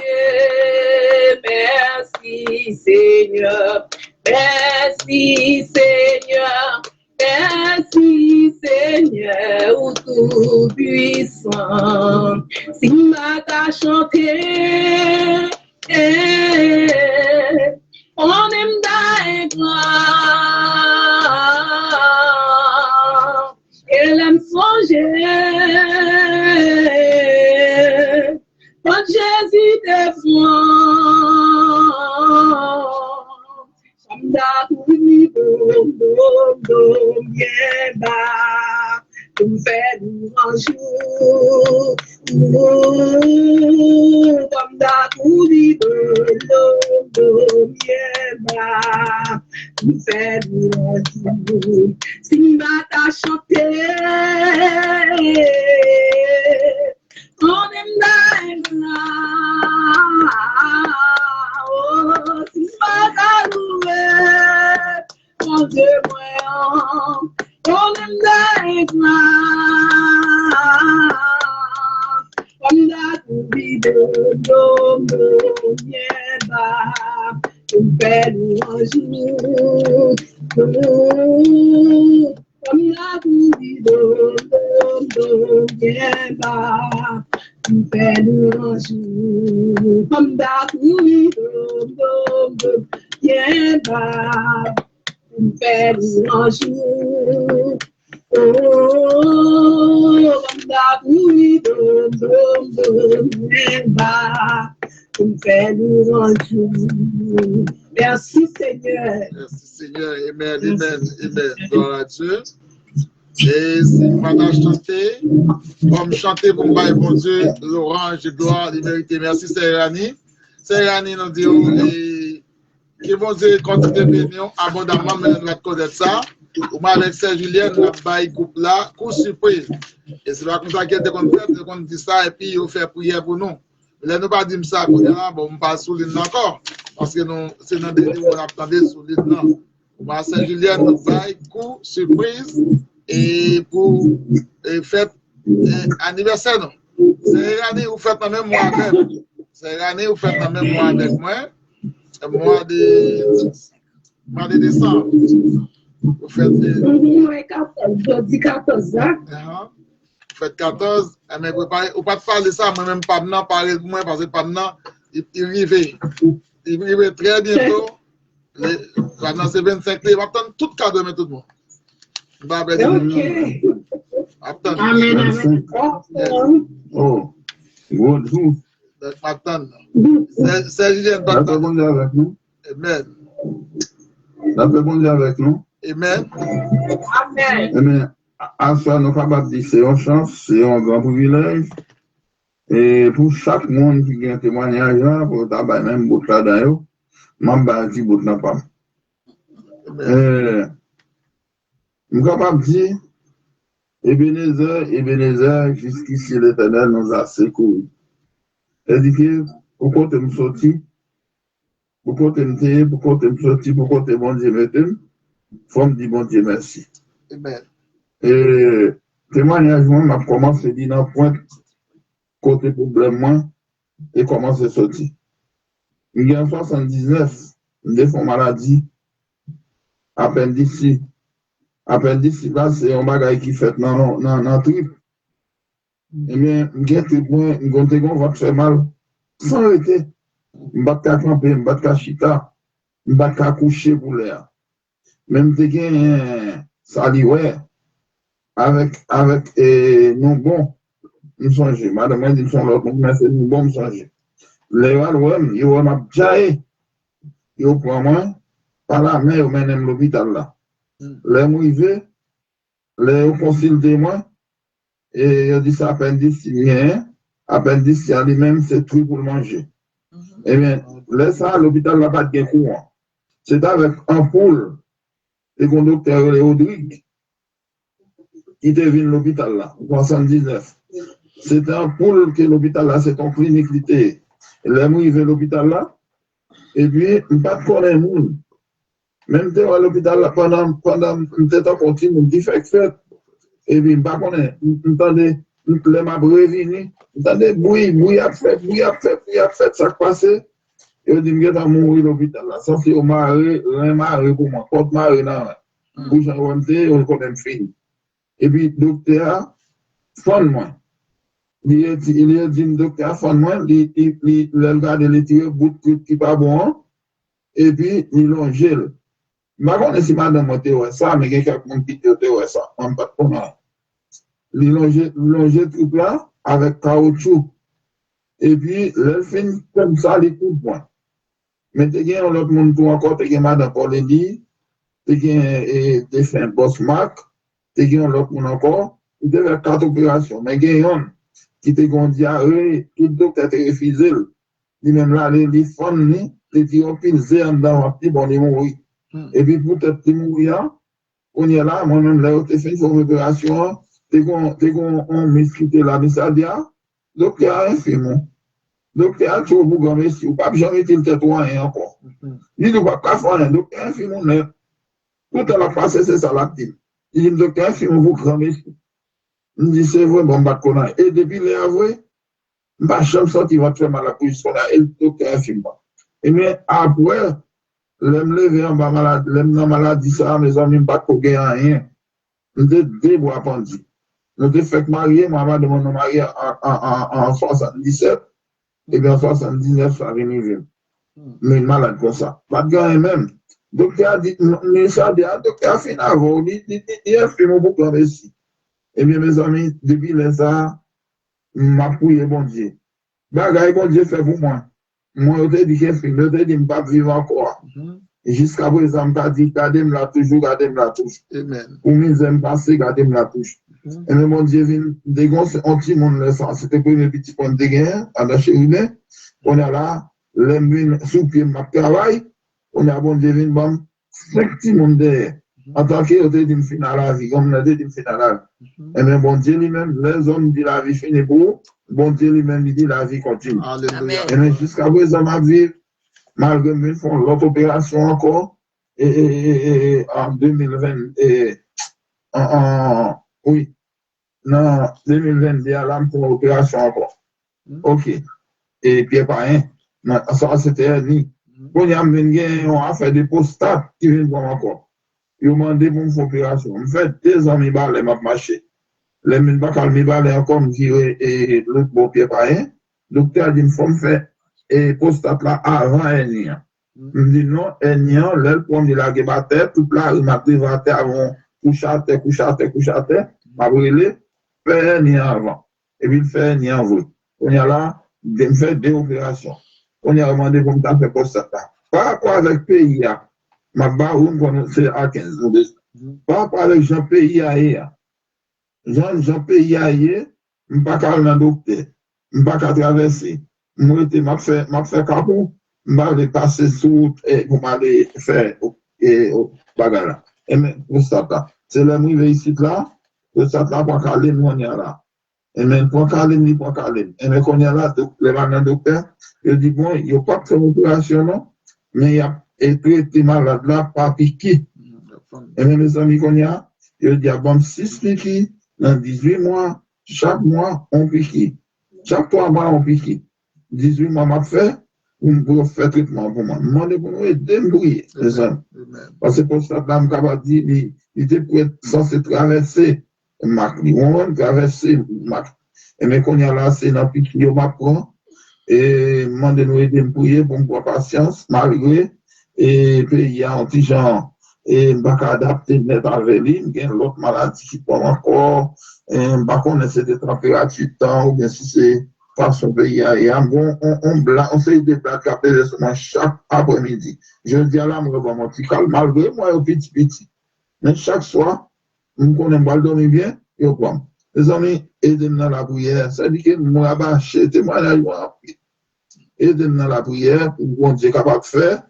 Merci Seigneur, merci Seigneur, merci Seigneur, ou tout puissant. Si ma ta chanté, on aime d'ailleurs. Elle aime songer quand Jésus défend. Samda kouni dom bien bas, pour me faire louange. Samda kouni dom bien bas, pour me faire louange. Si ma ta chanté, on aime la oh, si ma ta loué, mon Dieu moi, on aime la on a tout dit de bien bas, on fait louange. Comme la bougie de bien bas, on fait louange. Comme la bougie de bien bas, pour faire louange. Oh, la bouille de bien bas, pour faire louange. Merci Seigneur. Merci Seigneur. Amen, amen, amen. Gloire à Dieu. Et si madame chanter, comme chanter pour moi, bon Dieu, l'orange, gloire, liberté. Merci Sérani. Sérani nous dit, que bon Dieu continue de bénir abondamment, mais nous connaître ça. Ou moi avec Sœur Julien, nous avons couple là, coup surprise. Et c'est pas comme ça qu'elle qu'on dit ça et puis on fait prière pour nous. Mais nous pas dire ça, bon, on passe sous l'île encore. Parce que c'est dans des où on attendait sous l'île. Moi, Sœur Julien, nous avons coup surprise. Et pour fête anniversaire, non. C'est l'année où vous faites la même mois avec. C'est l'année où vous faites la même mois avec moi. Mois de décembre. Vous faites. Vous faites 14. Mais vous ne pas parler ça, moi-même, pas maintenant, parler de moi, parce que pas maintenant, il arrive très bientôt. Pendant ces 25 il va attendre tout cadeau, mais tout le monde. Ok. Attends. Amen, amen. Oh, good. Attends. C'est Julien. La paix bon Dieu avec nous. Amen. La paix bon Dieu avec nous. Amen. Amen. Amen. À ça, nous capables de dire c'est une chance, c'est un grand privilège. Et pour chaque monde qui a un témoignage là, pour tabac même bout là dedans, m'en dit bout n'a pas. Nous capable de dire Ebenezer, jusqu'ici l'Éternel nous a secouru. C'est-à-dire, pour côté me sorti, pour côté me sorti, pour côté bon Dieu me faut me dire bon Dieu merci. Amen. Et témoignage, moi, m'a commencé à dire dans point côté problème, moi, et commence à sortir. Il y a en 79, des fois maladie, appendicite. Appendicite, là, c'est un bagage qui fait dans le trip. Eh bien, je va faire mal sans arrêter. Je ne vais pas camper, je ne vais pas chita, je ne vais pas coucher pour l'air. Même si je ça dit, ouais, avec nous bon, nous changer. Madame m'a dit, nous sommes l'autre, mais c'est nous bon, nous changer. Les Walwem, ils vont m'abjailler. Ils vont prendre moi, par la main, ils vont mener l'hôpital là. Les mouvés, les consultés moi, et ils disent appendice, appendice, lui-même, c'est tout pour le manger. Eh bien, laisse ça, l'hôpital n'a pas de courant. C'est avec un poule, le conducteur Rodrigue, qui devient l'hôpital là, en 79. C'est un poule que l'hôpital là, c'est en clinique l'été. Les mouvés l'hôpital là, et puis, il n'y a pas de connaître le monde. Même si à l'hôpital, pendant un temps continu, on dit fait. Et puis, pas qu'on est, entendez, les m'a prévenu, entendez, bouille a fait, ça passé. Et on dit, je vais mourir à l'hôpital, là. Sauf que on m'a arrêté pour moi, porte m'a arrêté là. Pour j'en rentre, on connaît fini. Et puis, docteur, fond-moi. Il a dit, docteur, fond-moi, il regarde les tirs, bout qui n'est pas bon, et puis, il longe. Je ne sais pas si madame a ça, mais quelqu'un qui a ça. On ne peut pas comprendre. Il longe tout là avec caoutchouc. Et puis, le fin comme ça, les coups de poing. Mais tu as l'autre monde pour encore, tu as madame Pauline, tu as fait un boss Mac, tu as l'autre monde encore, tu as fait 4 opérations. Mais il y a un qui te dit diarrhée, tout le docteur te refusé. Lui-même là, les femmes, tu dis, on peut le dans un petit bon, il mourit. Et puis, pour te mourir, on est là, moi-même, là, tu fait une opération, tu as misquité la misadia, donc tu as un film. Donc, tu as tout pour grand monsieur, ou pas jamais été le tétoin encore. Il ne va pas faire un, donc tu as un film, tout à la passé, c'est ça l'actif. Il dit, donc tu as un film pour grand monsieur. Il dit, c'est vrai, bon, bah, qu'on a. Et depuis les avoués, ma chambre sortie va te faire mal à la position là, et donc tu as un film. Et mais après, l'aime lever en bas malade, l'aime dans maladie, ça, mes amis, pas qu'on gagne rien. Nous sommes deux bois pendus. Nous sommes fait marier, maman de mon marié en 77, et bien en 79, ça vient vivre. Mais malade comme ça. Pas de gars même. Docteur a dit, docteur a fini avant, il a fait mon bouc ici. Eh bien, mes amis, depuis ça, m'a prié bon Dieu. Bagay bon Dieu fait pour moi. Moi, je te dis que je te dis, je ne pas vivre encore. Jusqu'à présent, je dit, gardez-moi là toujours, gardez-moi là toujours. Amen. Pour mes amis passés, gardez-moi là toujours. Et même mon Dieu, des gars, on dit, mon leçon. C'était pour mes petits points de guerre, à la chérine. On est là, les sous pied, ma travail. On a bon Dieu, bon, 5 petits monde derrière. En tant que je te dis, je finis la vie, comme on a dit, je finis la vie. Et même bon Dieu lui-même, les hommes disent la vie finie pour, bon Dieu lui-même dit la vie continue. Alléluia. Et même jusqu'à présent, ma vie, malgré que nous faisons l'autre opération encore, et en 2020, oui, non, 2022, là, nous faisons l'opération encore. Ok. Et puis, pas rien. Ça, c'était un nid. Quand on a fait des postats qui viennent voir encore. Ils m'ont demandé pour une opération. En fait, 2 ans, je vais marcher. Les mines pas calmer, encore me dire, et l'autre bon pied pas rien. Le docteur a dit, il faut me faire, et postat là avant un an. Je me dis, non, un an, là, pour me dire, la guébate, tout là, il m'a présenté avant, couche à terre, m'a brûlé, fait un an avant. Et puis, il fait un an avant. On y a là, il me fait 2 opérations. On y a demandé pour me faire postat là. Par rapport avec pays, ma baroune, c'est à 15. Par rapport avec Jean pays ailleurs. Jean pays ailleurs, je ne peux pas aller dans le docteur. Je ne peux pas traverser. Moi, je m'a fait capot. Je vais aller passer sous pour m'aller faire bagarre. Et mais pour ça, c'est le arrivé ici là, pour ça, pour caler, nous on y a là. Et même pour caler, ni pour caler. Et mais quand on y a là, le docteur, il dit bon, il n'y a pas de opération, non, mais il y a été malade là, pas piqué. Et même mes amis qu'on y a, il dit bon, 6 piqués, dans 18 mois, chaque mois, on pique. Chaque 3 mois, on pique. 18 mois, m'a fait, pour faire traitement pour moi. Moi, je vais débrouiller, les amis. Parce que pour ça, je capable de dire, il était censé traverser Mac. On traverser Mac. Et mais qu'on y a là, c'est dans le pique, on m'apprend. Et moi, de nous aider à me prier pour me avoir patience, malgré. Et puis, il y a un petit genre. Et je ne vais pas adapter net avec lui, il y a l'autre maladie qui prend encore, et je ne vais pas connaître des températures de temps, ou bien si c'est façon pays, et on fait des plats capés chaque après-midi. Je dis à là, je vais mon petit calme, malgré moi, au petit. Mais chaque soir, je connais pas dormir bien, je prends. Les amis, aidez-moi dans la prière, ça dit que je vais acheter témoignage, aidez-moi dans la prière, pour qu'on soit capable de faire.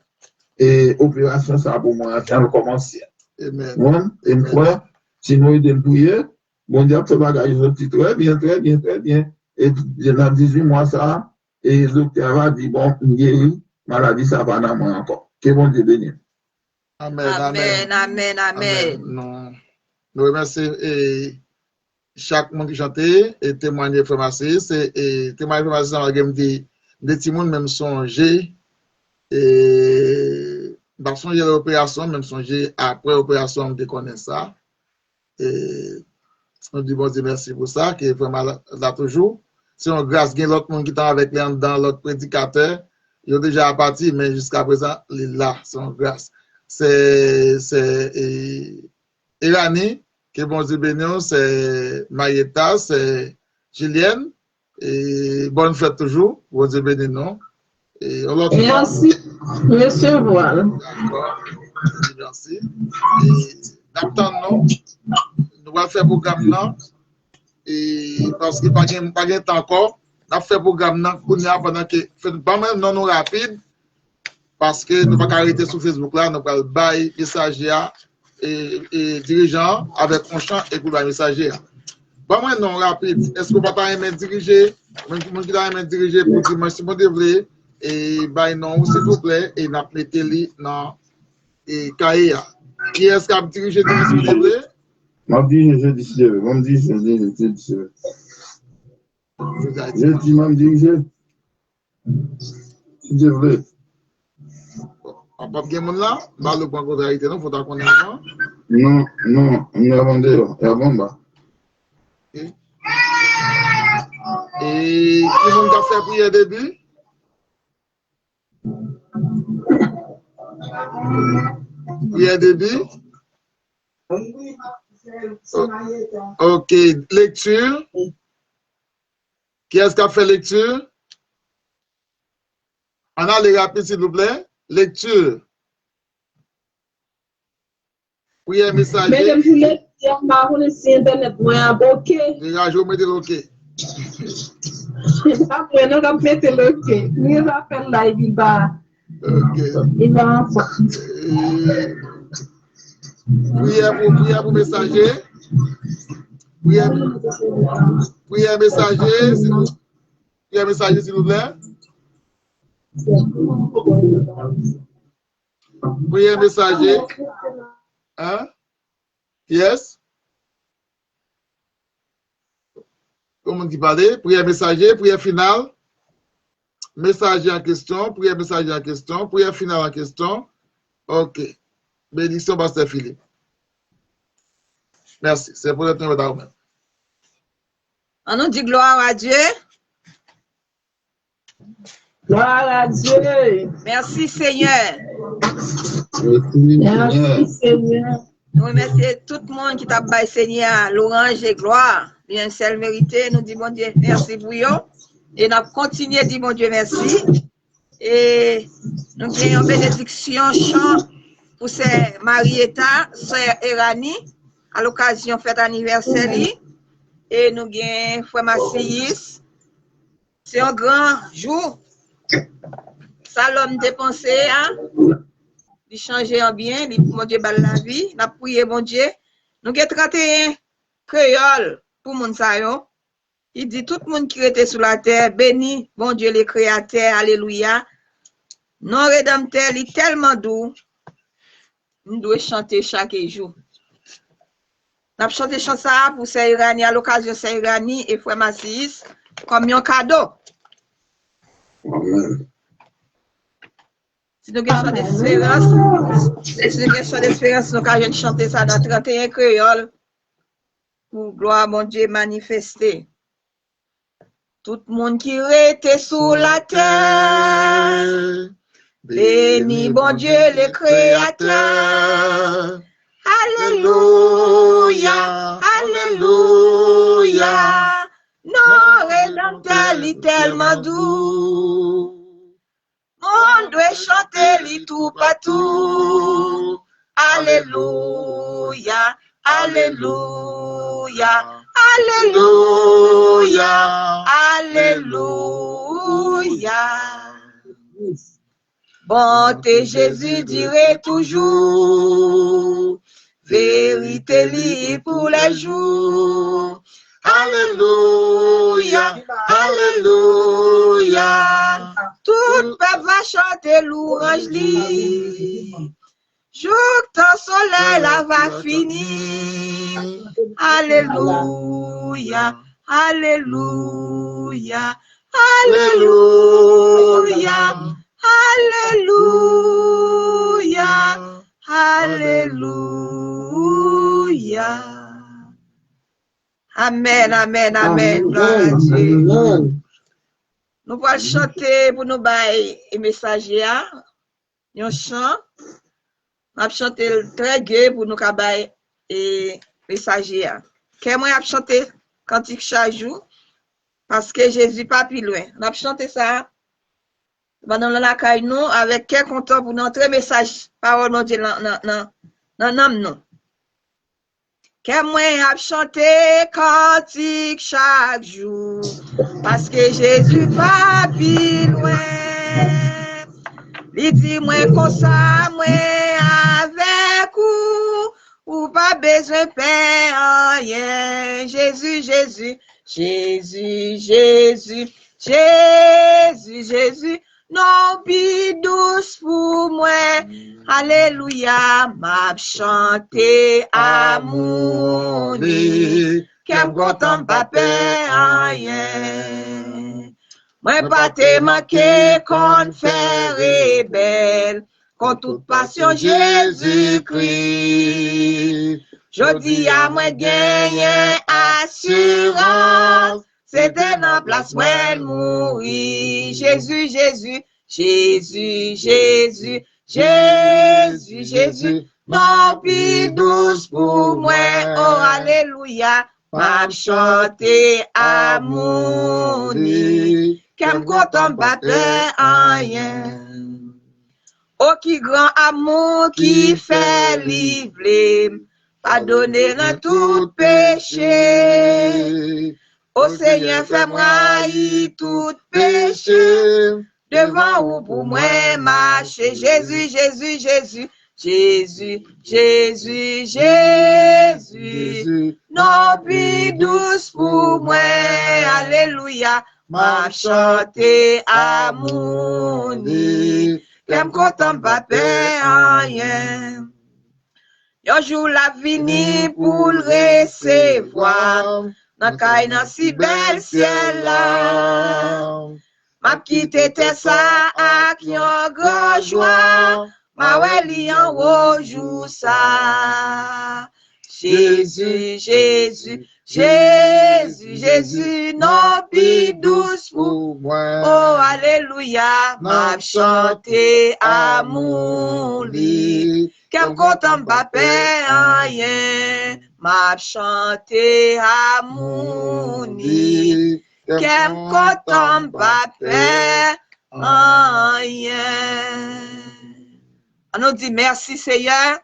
Et opération, ça pour moi, quand on commence. Amen. Et moi, si nous aidons prier, bon Dieu, ça va gagner très bien. Et dans 18 mois, ça, et le docteur va dire, bon, guéri, maladie, ça va dans moi encore. Que bon Dieu bénisse. Amen. Nous remercions chaque monde qui chantait et témoigner pharmacie. C'est témoigner pharmacie, ça va dire des petits monde même songer. Et dans son l'opération, même songer après l'opération, on déconne ça. Et on dit bon Dieu merci pour ça, qui est vraiment là toujours. Si on grâce, il y a l'autre monde qui est avec lui dans l'autre prédicateur, il est déjà parti, mais jusqu'à présent, il est là, c'est en grâce. C'est Irani, qui est bon Dieu béni, c'est Marietta, c'est Julienne, et bonne fête toujours, bon Dieu béni, non? Et on merci, monsieur Voile. D'accord, merci. D'attendre, nous allons faire programme là, et parce qu'il n'y a pas de temps encore, nous allons faire programme là, pendant que fait pas mal non rapide, parce que nous ne pouvons pas arrêter sur Facebook là, nous allons bailler messager et dirigeant avec un champ et pour le messager. Pas mal non rapide, est-ce que vous ne pouvez pas aimer diriger, même qui va aimer diriger pour dimanche, si vous voulez, et non, s'il vous plaît, et n'a pas télé dans et Kaïa. Qui est-ce qui a dirigé dimanche, s'il vous plaît? Je dis, je dis, je veux. On peut bien là, bah le point de réalité, non, faut qu'on ait avant. Non, on a vendu, et avant bas. Et qui nous a fait prier début? Prière début. Ok, lecture. Qui est-ce qui a fait lecture? On a les rapides, s'il vous plaît. Lecture. Prière messager. Mesdames, je voulais dire, ma si internet, moi, ok. Déjà, je vais mettre OK. Après, nous avons fait le ok. Nous avons fait live, il va. Il va en force. Prière pour messager. Prière messager, s'il vous plaît. Prière messager, s'il vous plaît. Prière messager. Hein? Yes? Comment qui parlait? Prière messager, prière finale. Messager en question, prière messager en question, prière finale en question. OK. Bénédiction, Pasteur Philippe. Merci. C'est pour le temps de la. On nous dit gloire à Dieu. Gloire à Dieu. Merci Seigneur. Merci Seigneur. Nous remercions tout le monde qui t'a baillé Seigneur, l'orange et gloire. Bien seul mérité. Nous disons bon Dieu, merci pour vous. Et nous continuons à dire bon Dieu, merci. Et nous avons une bénédiction chant pour ces Marietta, sœur Erani, à l'occasion de fête anniversaire. Et nous avons frère Massiis. C'est un grand jour. Ça l'homme dépensé, hein? Il changer en bien, il mon Dieu balle la vie, n'a prié mon Dieu. Nous avons 31 créoles pour mon sayon. Il dit tout le monde qui était sur la terre, béni, bon Dieu le créateur, alléluia. Non rédempteur, il est tellement doux. Nous devons chanter chaque jour. Nous avons chanté ça pour Sayrani, à l'occasion de Sayrani et frère Massiis, comme un cadeau. Amen. Si nous avons d'espérance, nous avons chanter ça dans 31 créoles pour gloire mon Dieu manifester. Tout le monde qui était sous la terre, béni bon Dieu le créateur. Alléluia, alléluia. Non, rédempteur, il est tellement doux. On doit chanter lui tout partout. Alléluia, alléluia, alléluia, alléluia. Bonté Jésus dirait toujours, vérité lui pour les jours. Alléluia, alléluia. Tout peuple va chanter louange lui. Jour ton soleil là va finir. Alléluia, alléluia, alléluia, alléluia, alléluia. Amen, amen, amen. Gloire à Dieu. Nous allons chanter pour nous bailler et messager. Nous chant. Nous allons chanter très gai pour nous bailler et messager. Qu'est-ce que nous chanter cantique chaque jour? Parce que Jésus n'est pas plus loin. Nous allons chanter ça. Pendant la caille nous avec quel content pour nous entrer message parole de Dieu dans nous. Que moi a chanté cantique chaque jour, parce que Jésus pas plus loin. Il dit moi comme ça, moi avec ou pas besoin de faire rien. Jésus, Jésus, Jésus, Jésus, Jésus, Jésus, non plus douce pour moi. Alléluia, m'a chanté amour, qu'elle content pas peur rien. Moi pas te manquer qu'on fait rebelle, contre toute passion Jésus-Christ. Je dis à moi gagner assurance, c'était dans place où elle mourit. Jésus, Jésus, Jésus, Jésus, Jésus, Jésus, non plus douce pour moi, oh alléluia, m'a chanté amour ni, qu'aime content battre en rien. Oh, qui grand amour qui fait livrer, pardonner dans tout péché. Oh Seigneur, fais-moi tout péché. Devant ou pour moi marcher. Jésus, Jésus, Jésus, Jésus, Jésus, Jésus. Non plus douce pour moi. Alléluia. M'a chanté amour ni. Qu'aime content pas rien. Yo jour la vini pour le recevoir. Dans caille dans si bel ciel là. M'a quitté ça ak yon grand joie. Ma weli en haut jour ça. Jésus, Jésus, Jésus, Jésus, non plus douce pour moi. Oh, alléluia, m'a chanté amour li. Qu'aime content pas rien, m'a chanté amour li. Qu'aime content pas rien. On nous dit merci Seigneur.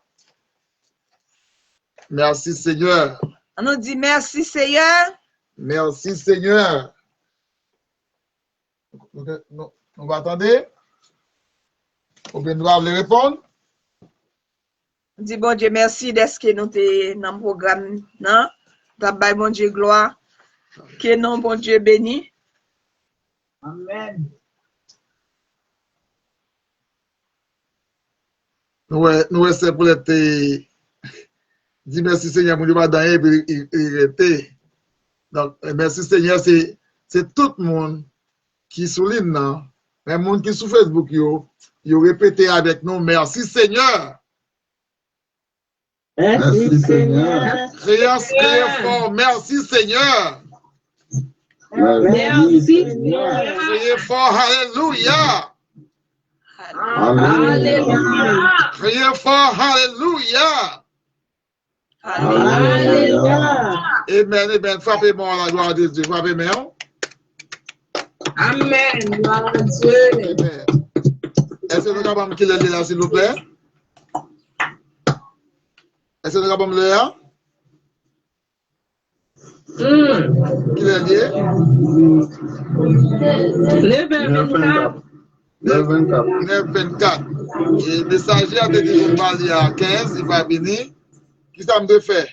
Merci Seigneur. On nous dit merci Seigneur. Merci Seigneur. On va attendre. Ou bien nous allons répondre. On dit bon Dieu merci d'être que nous sommes dans le programme. Non? T'as bon Dieu gloire. Que non bon Dieu béni. Amen. Nous c'est pour être dit merci Seigneur, mon Dieu, pas dans il était. Donc, merci Seigneur, c'est tout le monde qui souligne, même le monde qui sur Facebook, yo répété avec nous, merci Seigneur. Merci Seigneur. Criez fort, merci Seigneur. Merci Seigneur. Criez fort, alléluia. Alléluia. Criez fort, alléluia. Alléluia. Amen. Frappez-moi la gloire de Dieu. Frappez-moi. Amen. Gloire à Dieu. Amen. Est-ce que nous avons qu'il est là, s'il vous plaît? Est-ce que nous avons le là? Qu'il est lié? Le 24. 9-24. Et le messager a dit qu'il va aller à 15, il va venir. Qui ça me de faire?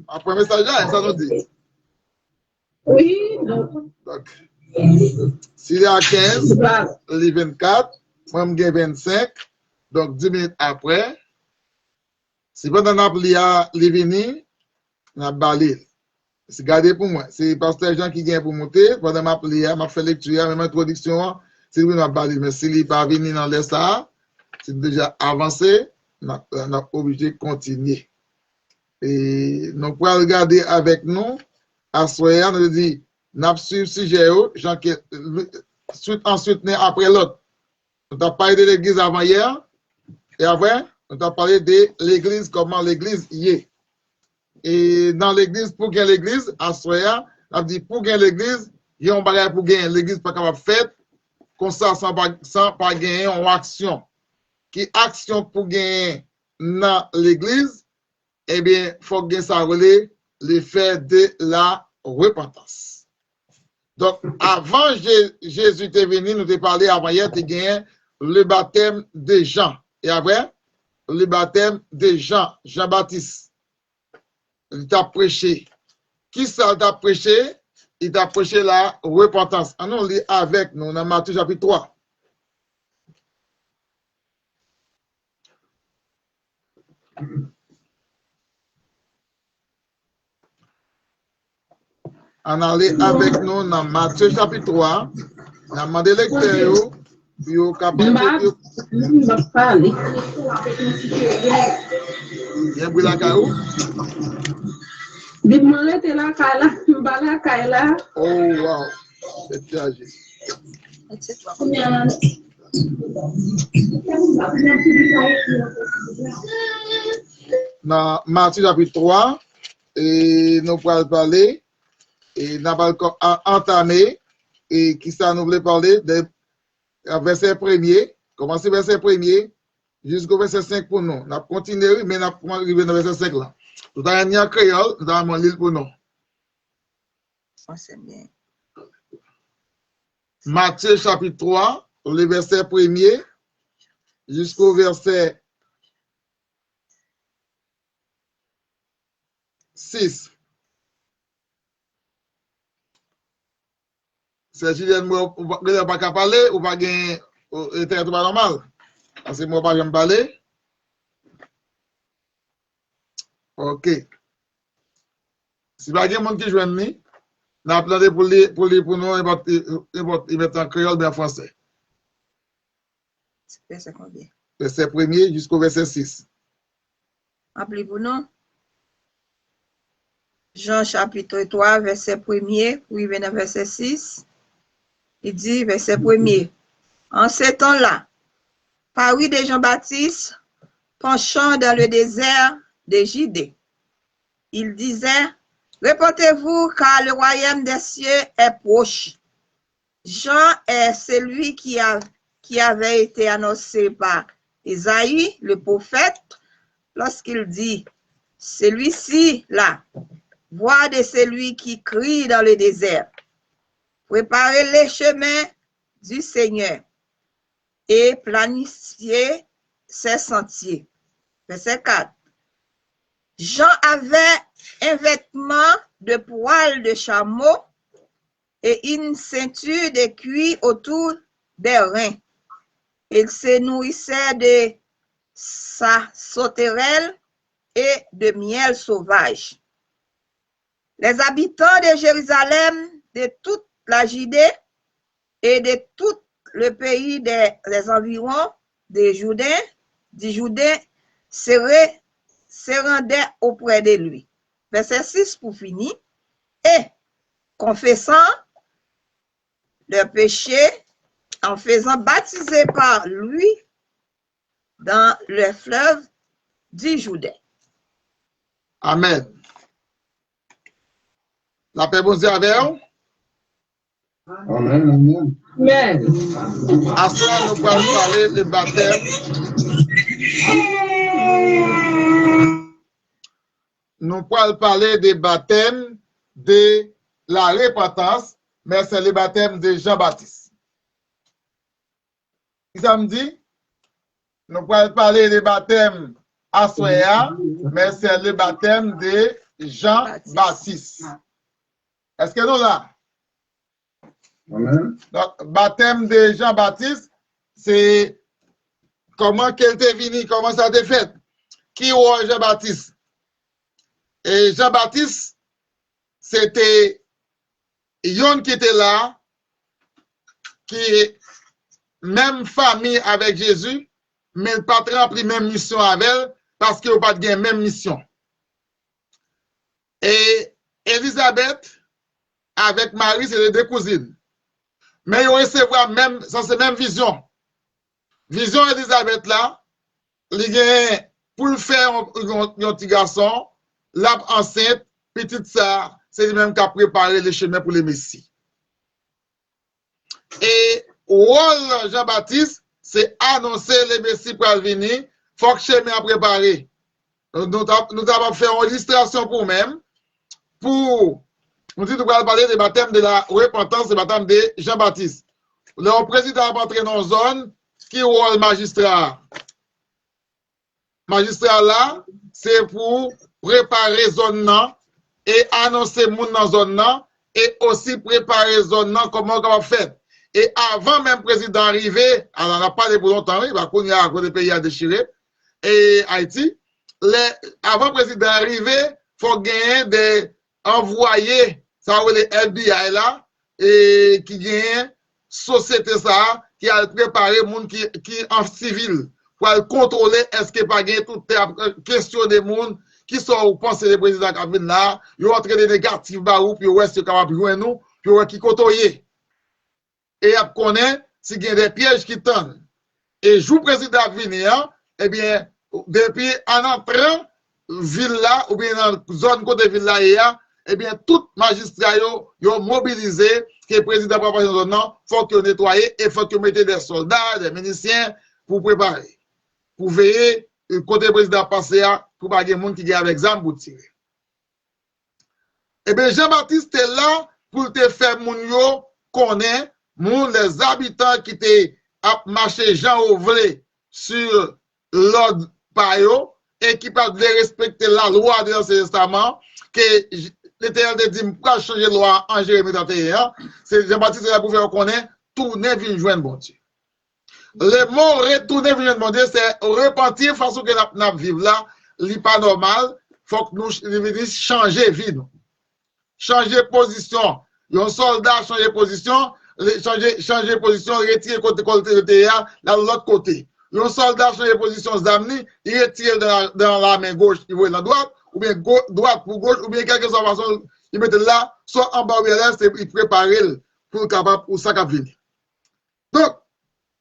Après le messager, ça nous dit. Oui. Donc, s'il est à 15, il est 24, moi je 25, donc 10 minutes après, si pendant l'appli à venir, on a balé. C'est gardé pour moi. C'est pasteur Jean qui vient pour monter. Pendant ma prière, ma fait lecture, même introduction, c'est lui qui m'a balé. Mais s'il n'est pas venu dans les ça, c'est déjà avancé, on a obligé de continuer. Et nous pouvons regarder avec nous, à soir, nous dit, nous avons suivi le sujet, ensuite, après l'autre. On a parlé de l'église avant hier, et après, on a parlé de l'église, comment l'église y est. Et dans l'église, pour gagner l'église, à soya, on a dit pour gagner l'église, il y a un bagage pour gagner l'église pas capable de faire, comme ça, sans pas gagner en action. Qui action pour gagner dans l'église, eh bien, il faut gagner ça relais l'effet de la repentance. Donc, avant Jésus était venu, nous avons parlé avant hier, tu gagné le baptême de Jean. Et après, le baptême de Jean-Baptiste. Il t'a prêché. Qui ça t'a prêché? Il t'a prêché la repentance. On lit avec nous dans Matthieu chapitre 3. On allait avec nous dans Matthieu chapitre 3. On a demandé lecteur, puis au capable de parler. Il y a un bruit là, Kaou? Dites-moi, t'es là, Kaila. Oh, wow. C'est tragique. Combien? Dans Matthieu chapitre 3, et nous pourrons parler, et nous allons entamer, et qui ça nous voulait parler, des versets 1er, commencer verset 1er, jusqu'au verset 5 pour nous. Nous allons continuer, mais nous allons arriver dans le verset 5 là. Nous allons lire en créole, nous allons lire pour nous. C'est bien. Matthieu chapitre 3, le verset 1er, jusqu'au verset 6. C'est Julien, vous n'avez pas qu'à parler ou pas gagner pas normal. Parce que moi, pas j'aime parler. Ok. Si pas quelqu'un monde qui joue nous, on a appelé pour nous, il mettre en créole bien en français. Verset combien? Verset 1er jusqu'au verset 6. Appelez pour nous. Jean chapitre 3, verset 1er, pour y venir verset 6. Il dit, verset 1er, en ces temps-là, Paris de Jean-Baptiste, penchant dans le désert de Judée. Il disait, répentez-vous car le royaume des cieux est proche. Jean est celui qui avait été annoncé par Isaïe, le prophète, lorsqu'il dit, celui-ci là, voix de celui qui crie dans le désert. Préparez les chemins du Seigneur et planifiez ses sentiers. Verset 4. Jean avait un vêtement de poil de chameau et une ceinture de cuir autour des reins. Il se nourrissait de sa sauterelle et de miel sauvage. Les habitants de Jérusalem, de toute la Judée et de tout le pays des environs des Jourdains se rendaient auprès de lui. Verset 6 pour finir. Et confessant leurs péchés, en faisant baptiser par lui dans le fleuve du Jourdain. Amen. La paix bon Dieu avec vous. Amen. Amen. À ce moment, nous pourrons parler du baptême. Nous pourrons parler des baptêmes de la repentance, mais c'est le baptême de Jean-Baptiste. Ça me dit? Nous pourrons parler des baptêmes à Soya, mais c'est le baptême de Jean-Baptiste. Est-ce que nous là? Amen. Donc, baptême de Jean-Baptiste, c'est comment qu'elle était venue, comment ça a été fait. Qui est Jean-Baptiste? Et Jean-Baptiste, c'était Yon qui était là, qui est même famille avec Jésus, mais pas rempli même mission avec elle, parce qu'il n'a pas de même mission. Et Élisabeth, avec Marie, c'est les deux cousines. Mais ils ont recevoir même, ça c'est même vision. Vision Élisabeth là, pour le faire un petit garçon, l'arbre enceinte, petite ça, c'est lui-même qui a préparé le chemin pour le Messie. Et rôle Jean-Baptiste, c'est annoncer le Messie pour venir, il faut que le chemin a préparé. Nous avons fait une illustration pour même, pour nous allons parler du baptême de la repentance, du baptême de Jean-Baptiste. Le président va entrer dans une zone qui est le magistrat. Magistrat là, c'est pour préparer zone là et annoncer moun dans zone là et aussi préparer zone là comment on va faire. Et avant même président arriver, alors on n'a pas parlé pour longtemps, il va connaître à cause des pays à déchirer et Haïti. Avant président arriver, il faut gagner des envoyés. Ça va les FBI là, et qui gagne société ça, qui a préparé monde qui en civil, pour contrôler est-ce qu'il n'y a pas gagné toute question des monde qui sont au pensée des présidents qui viennent là, ils ont entré des négatifs, puis est-ce capable de jouer nous, puis qui côtoyer. Et on connaît, si il y a des pièges qui tendent, et joue président venir, eh bien, depuis en entrant ville là, ou bien dans la zone côté ville là, eh bien, tout magistrat yo mobilisé, que le président va passer dans non, faut qu'il nettoie et faut qu'il mette des soldats, des miliciens pour préparer, pour veiller, côté président passé pour pas qu'il y ait des gens qui gagnent avec exemple pour tirer. Eh bien, Jean-Baptiste est là pour te faire moun yo connaître les habitants qui te marché Jean Ouvré sur l'ordre par eux et qui peuvent respecter la loi de l'Ancien Testament, que l'Éternel dit pourquoi changer la loi en Jérémie 31, c'est Jean-Baptiste là pour faire connaître, tourner vient joindre bon Dieu. Le mot retourner vient joindre bon Dieu, c'est repentir façon que nous vivons là, n'est pas normal, faut que nous changer vie nous. Changer position. Un soldat changer position, changer position, retirer côté de terre, dans l'autre côté. Un soldat changer position, d'amener, il retire dans la main gauche, il va dans la droite, ou bien droite pour gauche, ou bien quelque chose façon, il met là, soit en bas ou bien là, il prépare pour capable pour ça qui venir. Donc,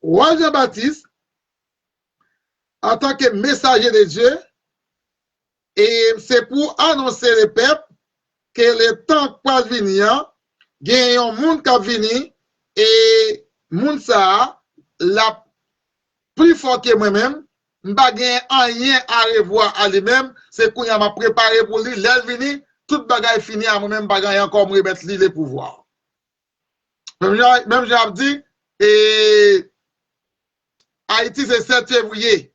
roi Jean-Baptiste, en tant que messager de Dieu, et c'est pour annoncer le peuple que le temps va venir, il y a un monde qui va venir, et monde ça, la plus fort que moi-même, je n'ai pas rien à revoir à lui-même, c'est qu'on m'a préparé pour lui, l'aile venir, tout bagaille fini à moi-même, bagaille encore me remettre les pouvoirs. Même j'ai dit, et Haïti c'est 7 février.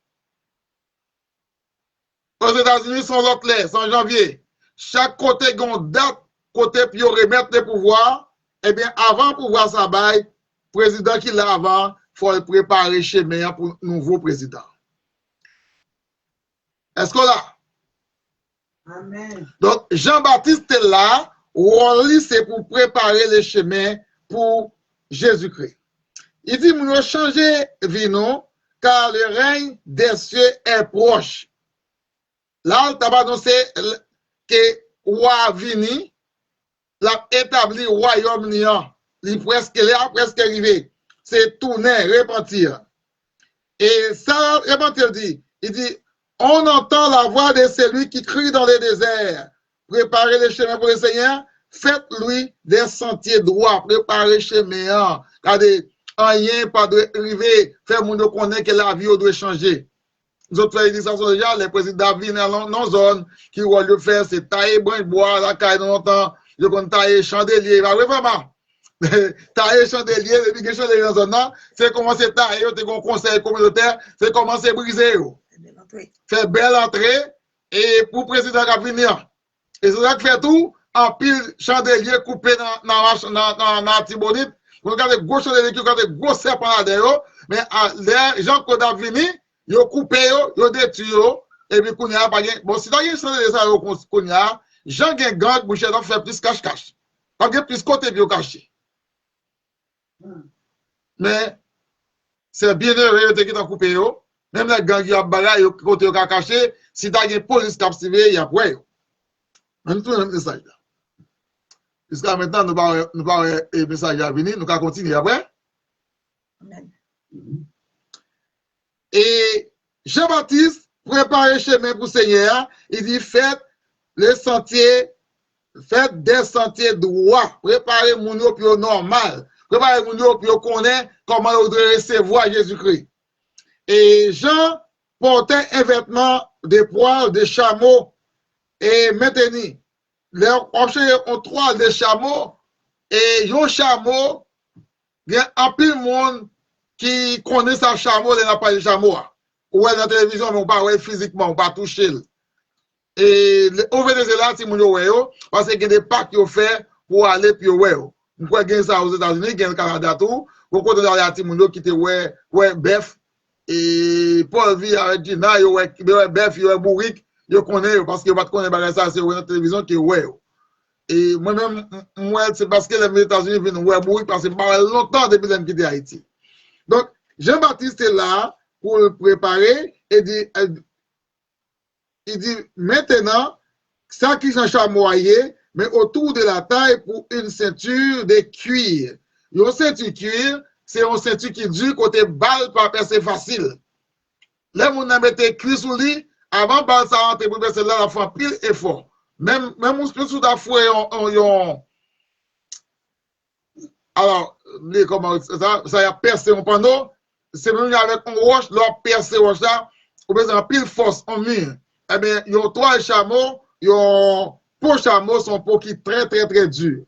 Aux États-Unis, sont l'autre là, c'est janvier. Chaque côté a une date, côté pour remettre les pouvoirs, eh bien, avant pouvoir ça bail, président qui l'a avant, il faut le préparer le chemin pour le nouveau président. Est-ce qu'on l'a? Amen. Donc, Jean-Baptiste est là, rôle c'est pour préparer le chemin pour Jésus-Christ. Il dit, nous allons changer vie, non, car le règne des cieux est proche. Là, on a annoncé que roi vini, l'a établi royaume niant, il est presque là, presque arrivé. C'est tourner, repentir. Et ça, repentir dit, il dit, on entend la voix de celui qui crie dans les déserts. Préparez le chemin pour le Seigneur, faites-lui des sentiers droits, préparez le chemin. Regardez, rien pas de arriver, faire mon connaître que la vie doit changer. Nous autres faisons ça déjà, les présidents viennent dans nos zones, qui vont le faire, c'est tailler, bois, la caille dans longtemps, ils vont tailler chandelier, vraiment. Tailler chandelier, depuis que chandelier dans zone, c'est commencer à tailler, tu as un conseil communautaire, c'est commencer à briser. Faire belle entrée, et pour le président qui va venir. Et c'est ça qui fait tout, en pile chandelier coupé dans la tibonite, vous regardez gros chandelier qui ont des gros serpents là-dedans, mais les gens qui ont venu, ils ont coupé, ils ont détruit, et puis qu'on y a pas bon, si dans les chandelier ça qu'on y a, Jean gen gang, boucher donc faire plus cache-cache. Pas plus côté bio caché. Mais c'est bien heureux qui ont coupé, même les gangs qui ont bagay côté caché, si t'as une police qui a suivi, il y a quoi. On tout le message là. Jusqu'à maintenant, nous parlons un message à venir, nous allons continuer après. Amen. Et Jean-Baptiste prépare le chemin pour le Seigneur. Il dit, faites les sentiers, faites des sentiers droits. Préparez mon yo pour normal. Préparez mon yo pour connaître comment vous devez recevoir Jésus-Christ. Et Jean portait un de poils de chameau. Et maintenant, leur option ont 3 de chameaux. Et un chameau, il y a un peu de monde qui connaît sa chameau, il n'a pas de chameau. Ou dans la télévision, mais on ne pas physiquement, on ne pas toucher. Et au Venezuela, si on voit, parce qu'il y a des packs qui ont fait pour aller puis ouais. On peut gagner ça aux États-Unis, gagner le Canada tout. On peut aller à Timondo qui était ouais bœuf et Paul vit avec Gina, ouais bœuf, ouais bourrique, je connais parce que je ne connais pas ça, c'est la télévision qui est ouais. Et moi-même, c'est parce que les États-Unis viennent ouais bourrique parce que ça longtemps depuis que j'ai quitté Haïti. Donc, Jean-Baptiste est là pour le préparer et il dit maintenant, ça qui s'en chamoyé, mais autour de la taille pour une ceinture de cuir. Une ceinture cuir, c'est un ceinture qui dure, côté balle pas percer facile. Les gens ont mis clé sous lui, avant balle ça rentre pour percer là, la fois pile effort. Même on sous la fouet, alors, comment ça a percé un panneau, c'est même avec un roche, leur percé roche là, ou bien pile force en mur. Eh bien, il y a 3 chameaux, il y a peau chameau, son peau qui est très, très, très dur.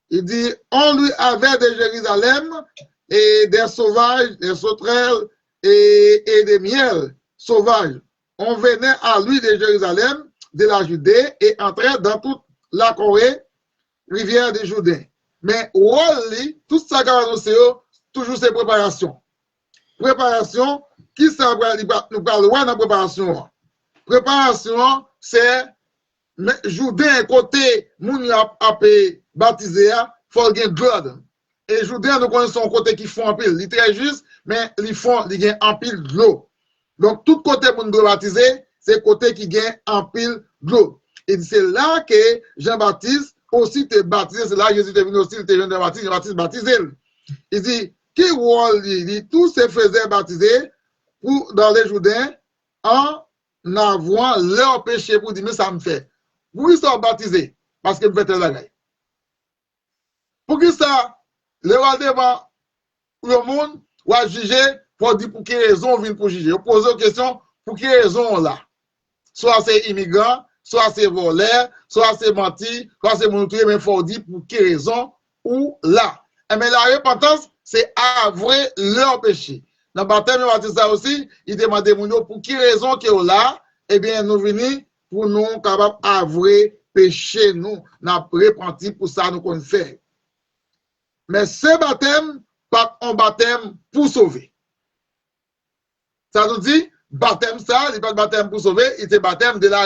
Il dit, on lui avait de Jérusalem et des sauvages, des sauterelles et des miels sauvages. On venait à lui de Jérusalem, de la Judée, et entrait dans toute la Corée, rivière des Jourdains. Mais Wally, tout ça qu'a annoncé, toujours ses préparations. Préparation, qui ça nous parle de la préparation? Préparation, c'est Jourdain côté, moun a baptisé, faut gagner de l'eau. Et Jourdain, nous connaissons côté qui font en pile. Il est très juste, mais ils font, ils gagnent en pile de l'eau. Donc, tout côté moun doit baptiser, c'est côté qui gagne en pile de l'eau. Et c'est là que Jean-Baptiste aussi t'es baptisé, c'est là que Jésus est venu aussi, il t'est venu de baptiser. Il dit, qui rôle, il dit, tous se faisaient baptiser dans les Jourdains en avouant leur péché pour dire, mais ça me fait. Pour qu'ils soient baptisés, parce qu'ils me font la gueule. Pour qui ça, le roi devant le monde, va juger, pour dire pour quelle raison on vient pour juger. On pose une question, pour quelle raison là? Soit c'est immigrant, soit c'est voleur, soit c'est menti, soit c'est montré, mais il faut dire pour quelle raison ou là. Mais la repentance, c'est avouer leur péché. Dans le baptême de baptême aussi, il demandait pour quelle raison que là, eh bien, nous venons pour nous capables d'avouer péché, nous n'a repenti pour ça, nous qu'on fait. Mais ce baptême, pas un baptême pour sauver. Ça nous dit, baptême ça, il n'est pas de baptême pour sauver, il est baptême de la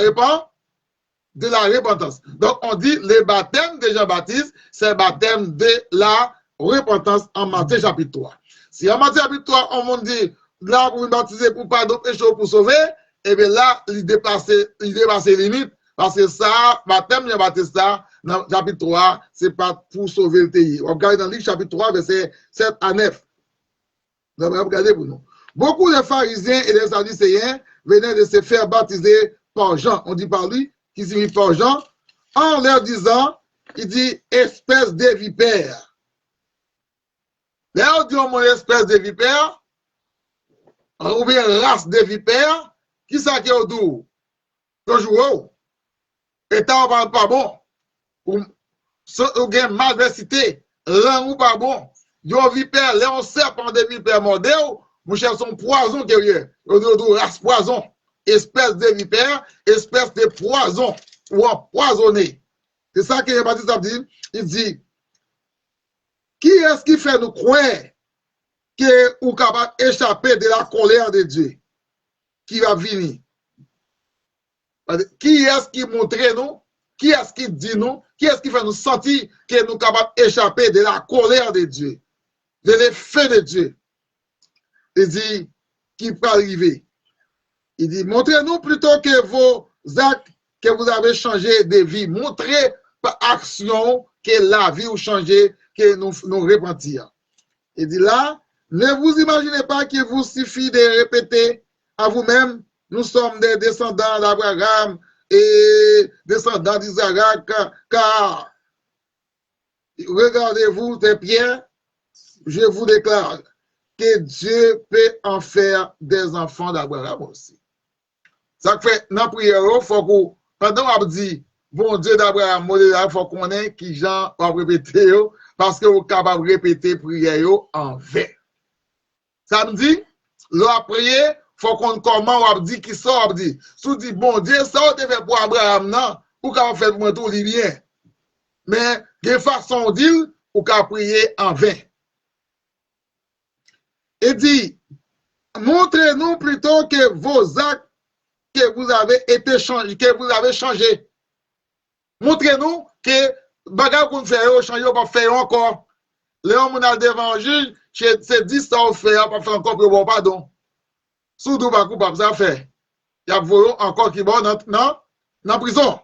repentance. Donc, on dit, le baptême de Jean-Baptiste, c'est le baptême de la repentance en Matthieu chapitre 3. Si en Matthieu chapitre 3, on dit, là, pour baptiser pour pardon péché pour sauver, et bien là, il dépasse les limites, parce que ça, baptême de Jean-Baptiste, ça, dans chapitre 3, c'est pas pour sauver le pays. On regarde dans Luc chapitre 3, verset 7 à 9. Donc, regardez pour nous. Beaucoup de pharisiens et des sadducéens venaient de se faire baptiser par Jean. On dit par lui, qui signifie par Jean, en leur disant, il dit, espèce de vipère. Là, on dit, mon espèce de vipère, ou bien race de vipère, qui ça qui est au dos? Toujours, et t'en parle pas bon. Ou bien malversité, l'un ou pas bon. Yon vipère, là, on serpent de vipère mordé, mon cher, son poison qui est au race poison. Espèce de vipère, espèce de poison, ou empoisonné. C'est ça que Jean-Baptiste a dit. Il dit, qui est-ce qui fait nous croire que nous sommes capables d'échapper de la colère de Dieu qui va venir? Qui est-ce qui montre nous? Qui est-ce qui dit nous? Qui est-ce qui fait nous sentir que nous sommes capables d'échapper de la colère de Dieu, de l'effet de Dieu? Il dit, qui peut arriver? Il dit, montrez-nous plutôt que vos actes que vous avez changé de vie. Montrez par action que la vie a changé, que nous repentir. Il dit là, ne vous imaginez pas qu'il vous suffit de répéter à vous-même, nous sommes des descendants d'Abraham et descendants d'Isaac, car regardez-vous tes pierres, je vous déclare que Dieu peut en faire des enfants d'Abraham aussi. Ça fait, dans la prière, il faut que, pendant qu'on dit, bon Dieu d'Abraham, il faut qu'on ait qui gens va répéter, parce que vous êtes capable de répéter prière en vain. Ça me dit, la prière, il faut qu'on comment on dit, qui ça on dit. Si on dit, bon Dieu, ça on te fait pour Abraham, non, ou qu'on fait pour moi tout bien. Mais, de façon d'il, ou qu'on prier en vain. Il dit, montrez-nous plutôt que vos actes que vous avez été changé, que vous avez changé. Montrez-nous que bagarre qu'on fait, changer, on va faire encore. Léon, on a devant le juge, c'est 10 ça on fait, on va faire encore pour bon pardon. Sous tout bas coupable, ça fait. Il y a encore qui va dans la prison.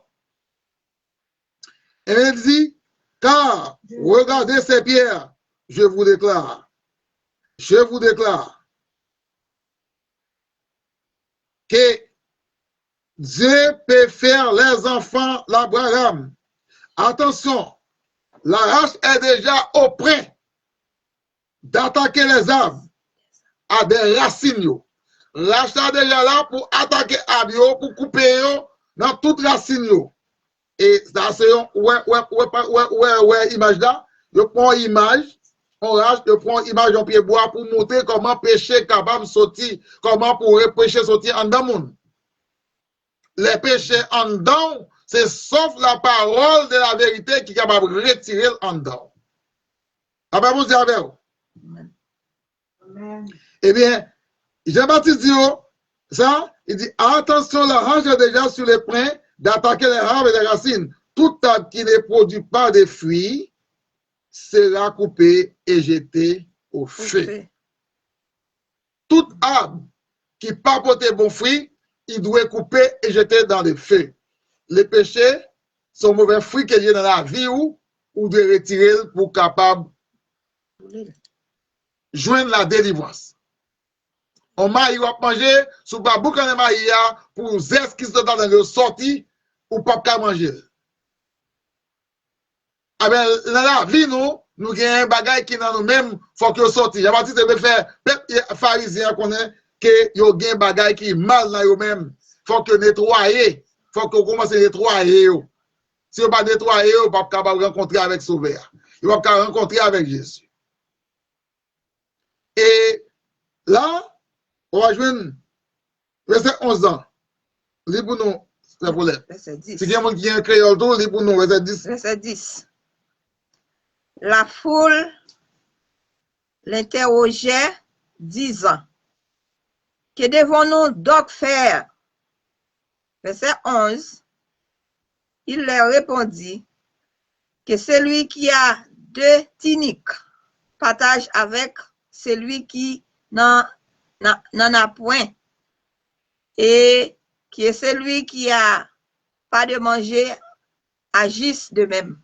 Et il dit, car regardez ces pierres, je vous déclare que Dieu peut faire les enfants d'Abraham. Attention, la race est déjà au point d'attaquer les arbres à des racines. La race est déjà là pour attaquer les arbres, pour couper dans toute racine. Et ça, c'est image là. Je prends image, on rage, je prends image en pied bois pour montrer comment péché capable de sortir, comment pour péché sortir en dedans monde. Les péchés en dedans, c'est sauf la parole de la vérité qui est capable de retirer en dedans. Après, vous dites avec vous. Eh bien, Jean-Baptiste dit ça, il dit attention, la rage est déjà sur les points d'attaquer les arbres et les racines. Tout arbre qui ne produit pas de fruits sera coupé et jeté au feu. Tout arbre qui n'a pas porté bon fruit, il doit être coupé et jeté dans le feu. Les péchés sont mauvais fruits qu'il y a dans la vie ou de retirer pour capable joindre la délivrance. On m'a manger sous babou quand on m'a pour zest qui se dans le sorti ou pas qu'à manger. Ah ben, dans la vie, nous avons un bagage qui dans nous-mêmes, faut que sorti. J'ai parti de faire, pharisien connaît que yo gen bagay qui mal dans yo même. Faut que nettoyer, faut que commence à nettoyer yo. Si on pas nettoyer, on pas capable rencontrer avec Sauveur. Il va pas rencontrer avec Jésus. Et là, on va jouer verset 11 ans. Lis pour nous, c'est pour les. Verset 10. Si quelqu'un qui a un créole tout, lis pour nous, verset 10. Verset 10. La foule l'interrogeait, disant, que devons-nous donc faire? Verset 11. Il leur répondit que celui qui a 2 tuniques partage avec celui qui n'en a point, et qui est celui qui a pas de manger agisse de même.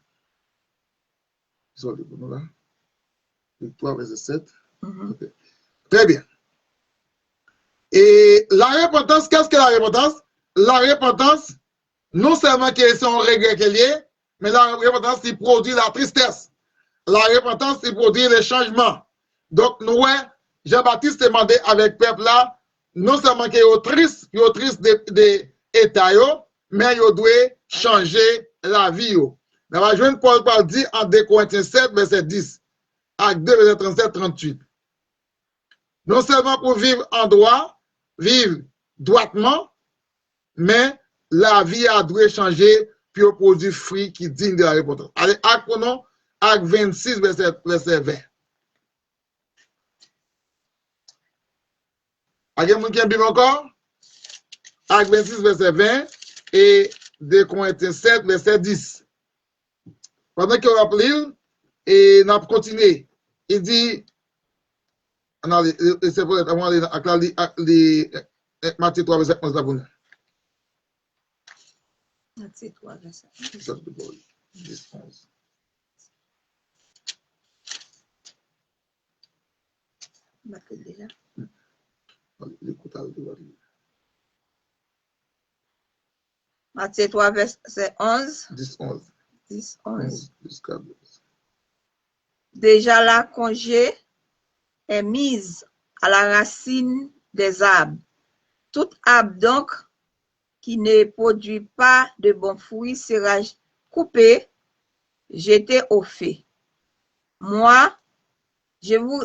Verset 7. Okay. Très bien. Et la repentance, qu'est-ce que la repentance? La repentance, non seulement que c'est un regret qu'elle est, mais la repentance, il produit la tristesse. La repentance, il produit le changement. Donc, nous, Jean-Baptiste demandait avec le peuple là, non seulement qu'il est triste de l'état, mais il doit changer la vie. Nous allons jouer Paul par dit en 2 Corinthiens 7, verset 10, acte 2, verset 37, 38. Non seulement pour vivre en droit, vivre droitement, mais la vie a dû changer puis au produit fruit qui digne de la repentance. Allez, prenons acte 26, verset 20. Quelqu'un qui a bien encore? Acte 26, verset 20 et 2 Corinthiens 7, verset 10. Pendant qu'on va lire, et on va continuer. Il dit, c'est pour Matthieu 3, verset 11 d'abord. Matthieu 3, verset 11. Matthieu 3, verset 11. 10, 11. Déjà la congé est mise à la racine des arbres. Tout arbre donc qui ne produit pas de bons fruits sera coupé, jeté au feu. Moi, je vous,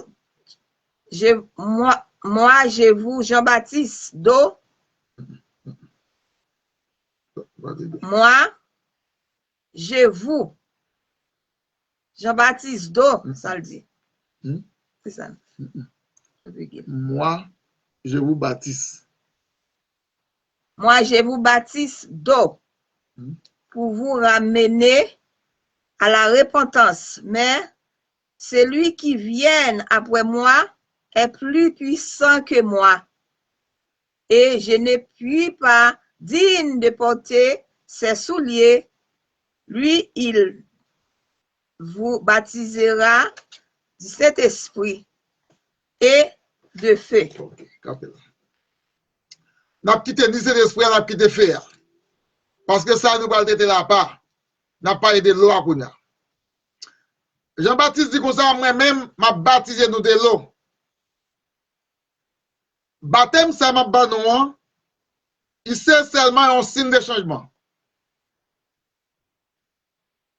Jean-Baptiste d'eau. Moi, je vous, Jean-Baptiste d'eau, ça le dit. C'est ça. Moi, je vous baptise. Moi, je vous baptise d'eau pour vous ramener à la repentance. Mais celui qui vient après moi est plus puissant que moi. Et je ne puis pas digne de porter ses souliers. Lui, il vous baptisera du Saint-Esprit et de feu. N'a quitté ni Saint-Esprit, n'a quitté feu. Parce que ça nous va être là-bas. N'a pas aidé l'eau à Kounia. Jean-Baptiste dit comme ça, moi-même, m'a baptisé nous de l'eau. Baptême, ça m'a banoué. Il c'est seulement un signe de changement.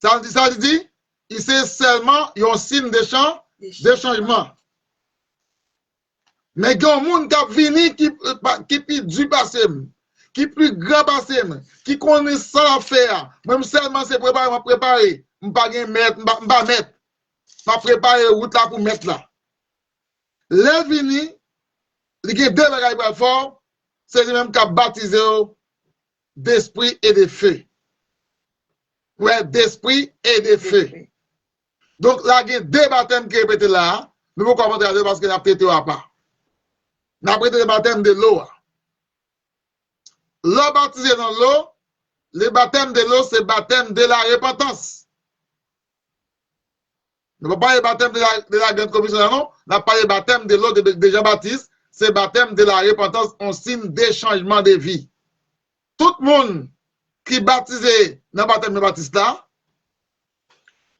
Ça dit, il c'est seulement un signe de changement. Mais il y a un monde qui a venu qui plus du passé, qui plus grand passé, qui connaît ça à faire. Même seulement c'est préparé, m'a préparé. Je ne vais pas mettre, m'a préparé route là pour mettre là. Les vini, il y a deux bagages forts, c'est lui-même qui a baptisé d'esprit et de feu. Ouais, d'esprit et de feu. Donc là, il y a deux baptêmes qui répétés là. Nous ne pouvons pas comprendre parce qu'il n'y a pas de pas. Nous avons prêté le baptême de l'eau. L'eau baptisée dans l'eau, le baptême de l'eau, c'est le baptême de la repentance. Nous ne pouvons pas le baptême de la grande commission, non. Nous n'avons pas le baptême de l'eau de Jean-Baptiste, c'est le baptême de la repentance en signe de changement de vie. Tout le monde qui est baptisé dans le baptême de Baptiste là,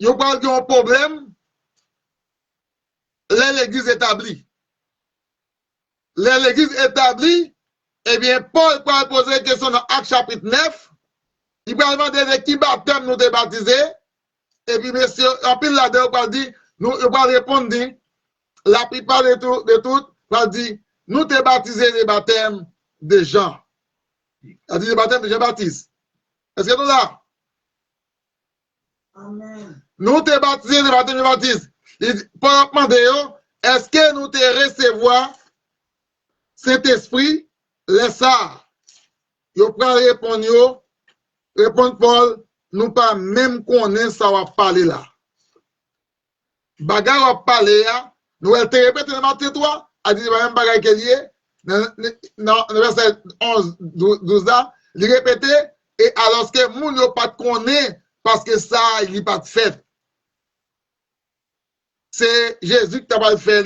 il y a un problème, l'église établie. L'église établie, eh bien, Paul peut poser une question dans Actes chapitre 9. Il peut demander de qui baptême nous sommes baptisés. Et puis, messieurs, en pile là-dedans, on va dire, nous va répondre, la plupart de tout, va dire, nous sommes baptisés des baptêmes de Jean. C'est-à-dire le baptême de Jean-Baptiste. Est-ce que nous là? Amen. Nous sommes baptisés des baptêmes de Jean-Baptiste. Paul demande, est-ce que nous te recevoir Saint-Esprit, laisse ça. Yo prend répondre Paul, nous pas même connaître ça va parler là. Bagarre va parler là, nous elle te répète dans Matthieu 3, a dit même bagarre qu'elle y est, dans verset 11, 12 là, il répétait, et alors que moun yo pas connaît, parce que ça, il n'est pas fait. C'est Jésus qui t'a pas fait,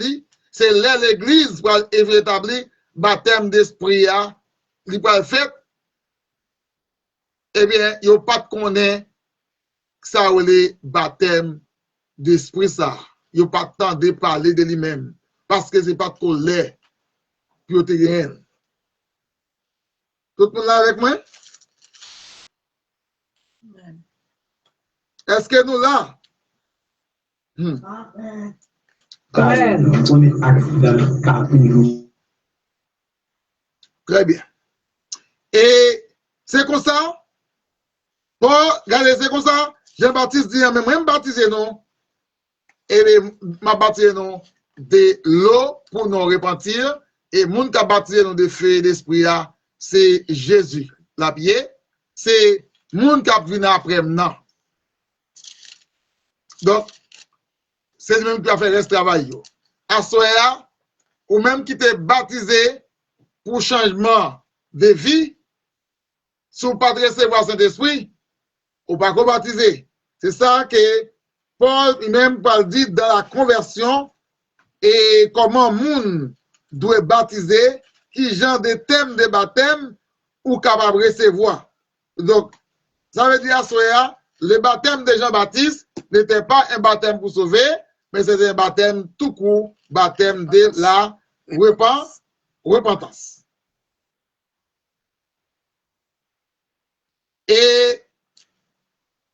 c'est l'église pour établir baptême d'esprit, il pas fait, eh bien, il n'y a pas de connaître ça ou les baptêmes d'esprit, ça. Il n'y a pas de temps de parler de lui-même, parce que ce n'est pas de colère, puis il y a rien. Tout le monde là avec moi? Est-ce que nous là? Très bien. Et c'est comme ça. Bon, regardez, c'est comme ça. Jean-Baptiste dit, mais moi, je baptise non. Et m'a baptisé non de l'eau pour nous repentir. Et moun qui a baptisé non de feu et d'esprit, c'est Jésus. La pied, c'est moun qui a venu après maintenant. Donc, c'est lui-même qui a fait ce travail. À Soya, ou même qui t'est baptisé pour changement de vie, si vous ne pas recevoir Saint-Esprit, ou pas baptiser. C'est ça que Paul lui-même dit dans la conversion et comment moun doit baptiser, qui genre de thème de baptême ou capable de recevoir. Donc, ça veut dire à Soya, le baptême de Jean-Baptiste n'était pas un baptême pour sauver, mais c'était un baptême tout court, baptême de la repentance. Et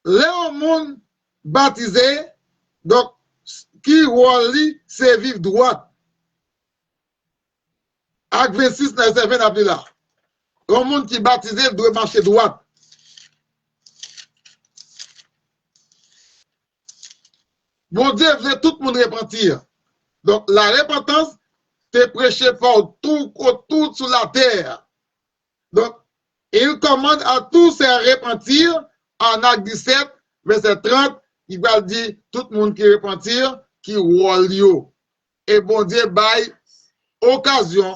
les monde baptisé, donc, qui relie c'est vivre droit. Acte 26, verset 20 là. Le monde qui baptisé doit marcher droit. Bon Dieu veut tout le monde repentir. Donc, la repentance, c'est prêché par tout sur la terre. Donc, il commande à tous se repentir en Acte 17, verset 30. Il va dire tout le monde qui repentir, qui relie. Et bon Dieu baille occasion,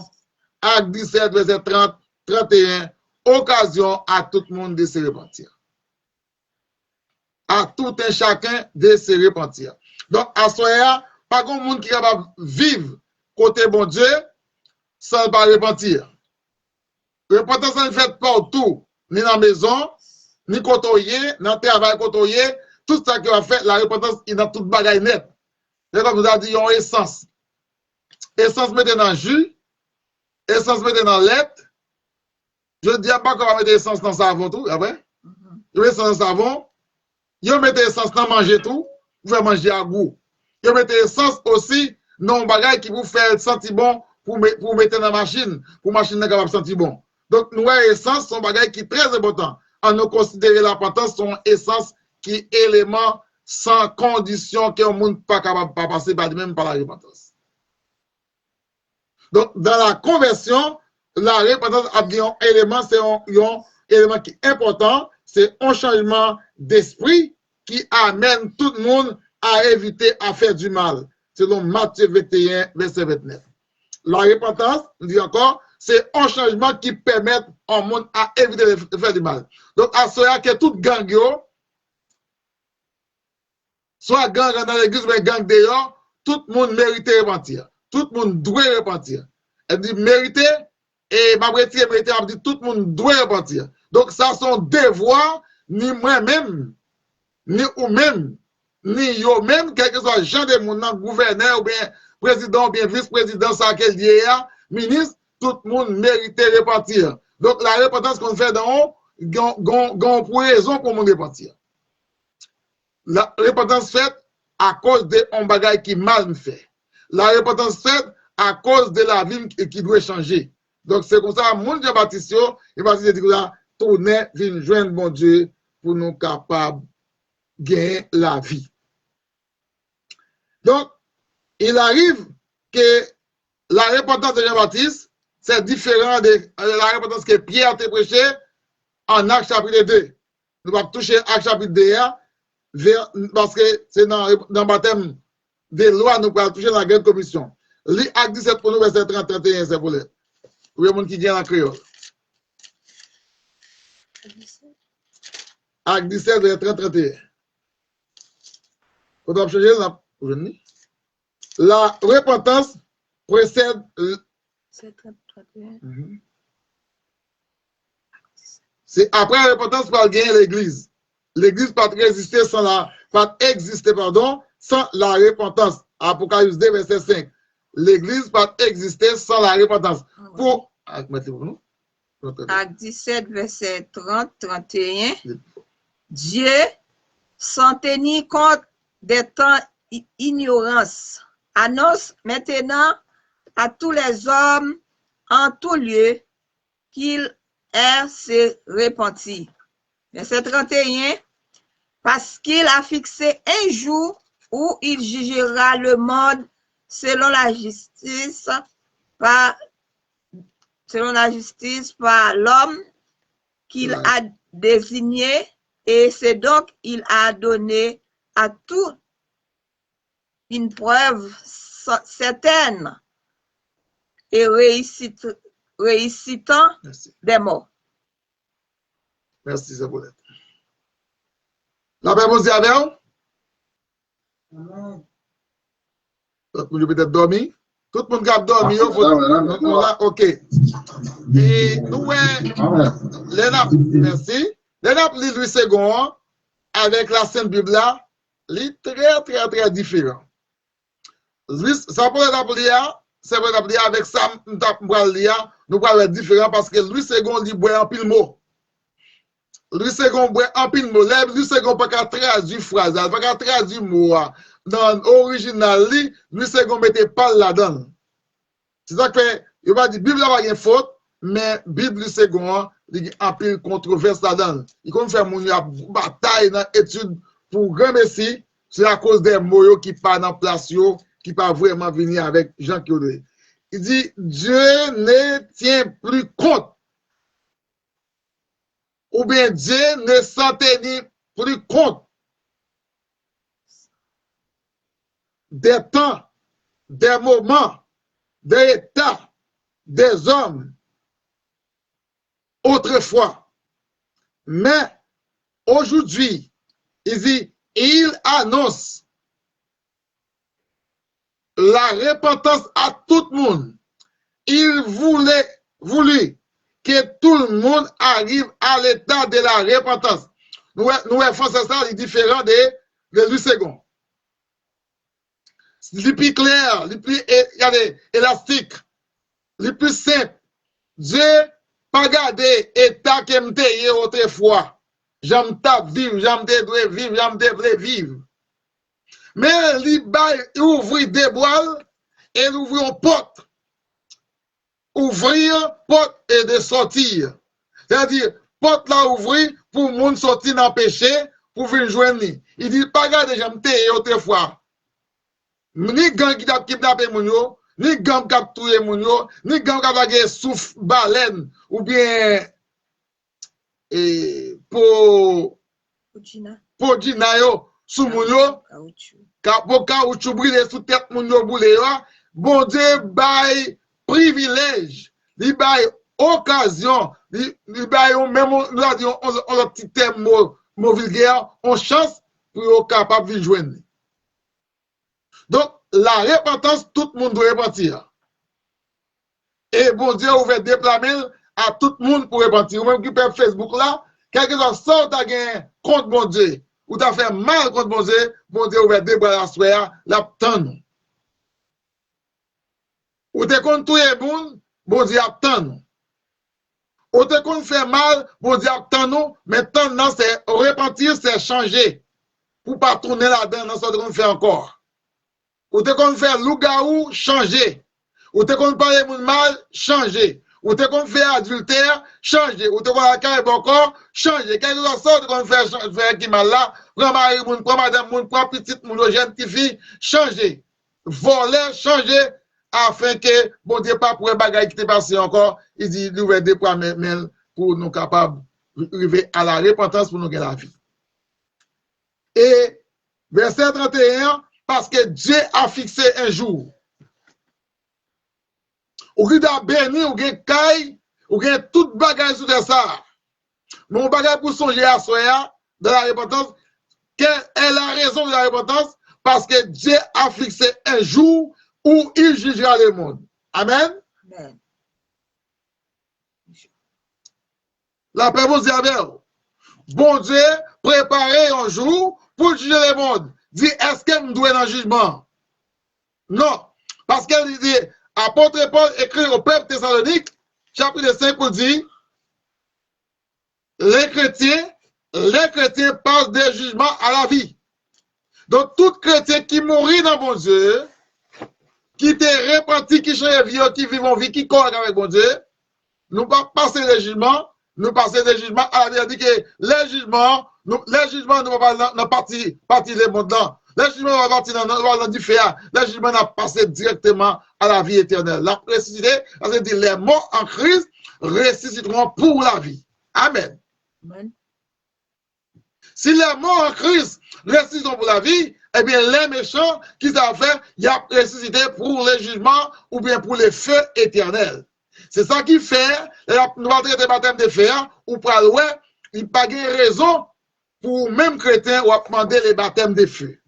Acte 17, verset 30, 31, occasion à tout le monde de se repentir. À tout un chacun de se repentir. Donc, à Soya, pas de monde qui est capable de vivre côté bon Dieu sans pas repentir. Repentance est faite partout, ni dans la maison, ni côtoyer, dans le travail côtoyer, tout ça qui va faire, la repentance, il a toute bagaille net. C'est comme vous avez dit, il y a une essence. Essence mettez dans le jus, essence mettez dans l'être. Je ne dis pas qu'on va mettre essence dans le savon tout, après. Vous mettez essence dans le savon, vous mettez essence dans manger tout, vous pouvez manger à goût. Vous mettez essence aussi dans le bagage qui vous fait sentir bon pour mettre dans la machine, pour machine capable de sentir bon. Donc, nous, essence, sont bagages qui est très important. En nous considérer la repentance, sont essence qui est élément sans condition que le monde n'est pas capable de passer par lui-même par la repentance. Donc, dans la conversion, la repentance a un élément, c'est un élément qui est important, c'est un changement d'esprit qui amène tout le monde à éviter à faire du mal. Selon Matthieu 21, verset 29. La repentance, on dit encore, c'est un changement qui permet au monde à éviter de faire du mal. Donc, à cela que toute gang, soit gang dans l'église, mais gang dehors, tout le monde mérite de repentir. Tout le monde doit repentir. Elle dit mériter, et ma mériter, elle dit tout le monde doit repentir. Donc, ça, son devoir, ni moi-même, ni ou-même, ni yo-même, quel que soit le genre de monde, gouverneur, ou bien président, ou bien vice-président, ça, quel dit, ministre, tout le monde mérite de repentir. Donc, la repentance qu'on fait dans haut, gon pour raison pour nous repentir. La repentance faite à cause de un bagage qui mal fait. La repentance faite à cause de la vie qui doit changer. Donc, c'est comme ça, mon Dieu Baptiste, il va dire que tourner, venir joindre bon Dieu pour nous capables de gagner la vie. Donc, il arrive que la repentance de Jean-Baptiste, c'est différent de la repentance que Pierre a prêché en Actes chapitre 2. Nous allons toucher Actes chapitre 2 parce que c'est dans le baptême des lois, nous allons toucher la grande commission. Lis Actes 17 pour nous, verset 30-31, c'est pour les gens qui viennent en créole. Actes 17, verset 30-31. Vous avez changé la repentance précède. C'est après la repentance pour gagner l'église. L'église pas exister sans la repentance. Apocalypse 2, verset 5. L'église pas exister sans la repentance. Pour Acte 17, verset 30-31. Dieu s'en tenir compte des temps ignorance. Annonce maintenant à tous les hommes en tout lieu qu'il se repentit. Verset 31, parce qu'il a fixé un jour où il jugera le monde selon la justice par l'homme qu'il a désigné, et c'est donc il a donné à tout une preuve certaine et réussitant des morts. Merci, Zaboulette. La paix vous avec vous? Tout le monde peut-être dormi. Tout le monde a dormi. OK. Et nous, merci. L'Énape lit Louis II avec la Sainte Bible là, lit très différent. Ça peut être lire, c'est pour lire avec ça, nous allons être différent parce que Louis II lit boit en pile mot. Louis II boit en pile mot. Louis II pas qu'à traduire phrase, pas qu'à traduire mot. Dans l'original, Louis II mettait pas là-dedans. C'est ça que il va dire Bible n'a pas de faute, mais Bible Louis II il y a un pile controverse là-dedans. Il compte faire une bataille dans l'étude pour grand messie, c'est à cause des mots qui pas dans place, qui pas vraiment venir avec Jean Claude. Il dit Dieu ne tient plus compte. Ou bien Dieu ne s'en tient plus compte des temps, des moments, des états, des hommes autrefois. Mais aujourd'hui, il dit, il annonce la repentance à tout le monde. Il voulait que tout le monde arrive à l'état de la repentance. Nous faisons ça, c'est différent de lui second. Le plus clair, le plus élastique, le plus simple. Dieu pas gardé état que m'était autrefois. J'aime vivre, j'aime vivre, j'aime vivre. Mais il ouvrit des boîtes et il ouvrit une porte. Ouvrir porte et de sortir. C'est-à-dire, porte là ouvrir pour le monde sortir dans le péché, pour venir joindre. Il dit, pas garder j'aime autrefois. Ni gang qui t'a kidnappé moun yo, ni gang qui a tué moun yo, ni gang qui a gagné souffle baleine, ou bien pour Dina yo, sous moun yo, pour caoutchouc brûlé sous tête moun yo boulé yo, bon Dieu bail privilège, li bail occasion, li bail même nous a dit on petit terme mot vulgaire, on chance pour être capable de joindre. Donc, la repentance, tout le monde doit repentir. Et bon Dieu ouvert des plans à tout le monde pour repentir. Ou même qui peut Facebook là, quelque chose sort à gagner contre bon Dieu, ou t'as fait mal contre bon Dieu ouvert des bras à soir, la tendre. Ou t'es contre tout le monde, bon Dieu attend. Ou t'es contre faire mal, bon Dieu attend, mais maintenant c'est repentir, c'est changer. Pour pas tourner là-dedans dans ce qu'on fait encore. Ou te kon faire lougaou, changer. Ou te kon parler moun mal, changer. Ou te kon faire adultère, changer. Ou te kon akay encore, changer. Quelque chose qu'on faire qui mal là, prend mari moun, prend madame moun, prend petite moun, jeune petite fille, changer. Voler, changer, afin que, bon Dieu, pas pour un bagage qui t'est passé encore, il dit, nous ouvrir des points pour nous capables d'arriver à la repentance pour nous gagner la vie. Et, verset 31, parce que Dieu a fixé un jour. Ou qui a béni, ou qui a caille, ou qui a tout bagage sur ça. Mon bagage pour songer à soi, de la repentance, quelle est la raison de la repentance? Parce que Dieu a fixé un jour où il jugera le monde. Amen. Amen. La paix vous dit bon Dieu, préparez un jour pour juger le monde. Dit, est-ce que nous doit dans le jugement? Non. Parce qu'elle dit, apôtre Paul écrit au peuple Thessalonique, chapitre 5, pour dire, les chrétiens passent des jugements à la vie. Donc, tout chrétien qui mourit dans bon Dieu, qui t'est repenti, qui change vie, qui vit en vie, qui corrige avec bon Dieu, nous pas passer les jugements, nous passer des jugements à la vie. Que les jugements ne vont pas dans partie des mondes là. Les jugements vont partir dans du feu. Les jugements vont passer directement à la vie éternelle. La ressuscité, ça veut dire les morts en Christ ressusciteront pour la vie. Amen. Amen. Si les morts en Christ ressusciteront pour la vie, eh bien les méchants qui savent faire, ils ont ressuscité pour les jugements ou bien pour les feux éternels. C'est ça qui fait, nous allons traiter le baptême de feu, ou pour l'oué, il n'y a pas de raison pour même chrétien ou à demander le baptême de feu.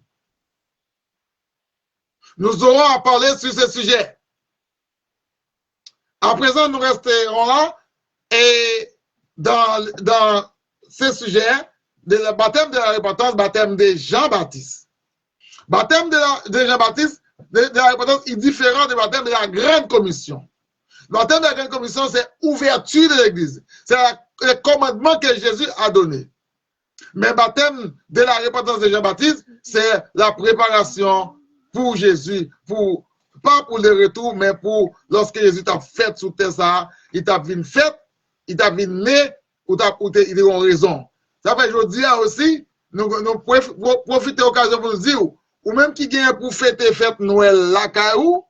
Nous aurons à parler sur ce sujet. À présent, nous resterons là et dans ce sujet, le baptême de la repentance, baptême de Jean-Baptiste. Baptême de Jean-Baptiste, de la repentance, est différent du baptême de la Grande Commission. Le baptême de la Grande Commission, c'est ouverture de l'Église. C'est le commandement que Jésus a donné. Mais le baptême de la repentance de Jean-Baptiste, c'est la préparation pour Jésus, pas pour le retour, mais pour lorsque Jésus t'a fait sous terre ça, il t'a vu fait, il t'a vu né, ou il a raison. Ça fait aujourd'hui aussi, nous profitons de l'occasion pour nous dire, ou même qui gagne pour fêter fête Noël la caillou,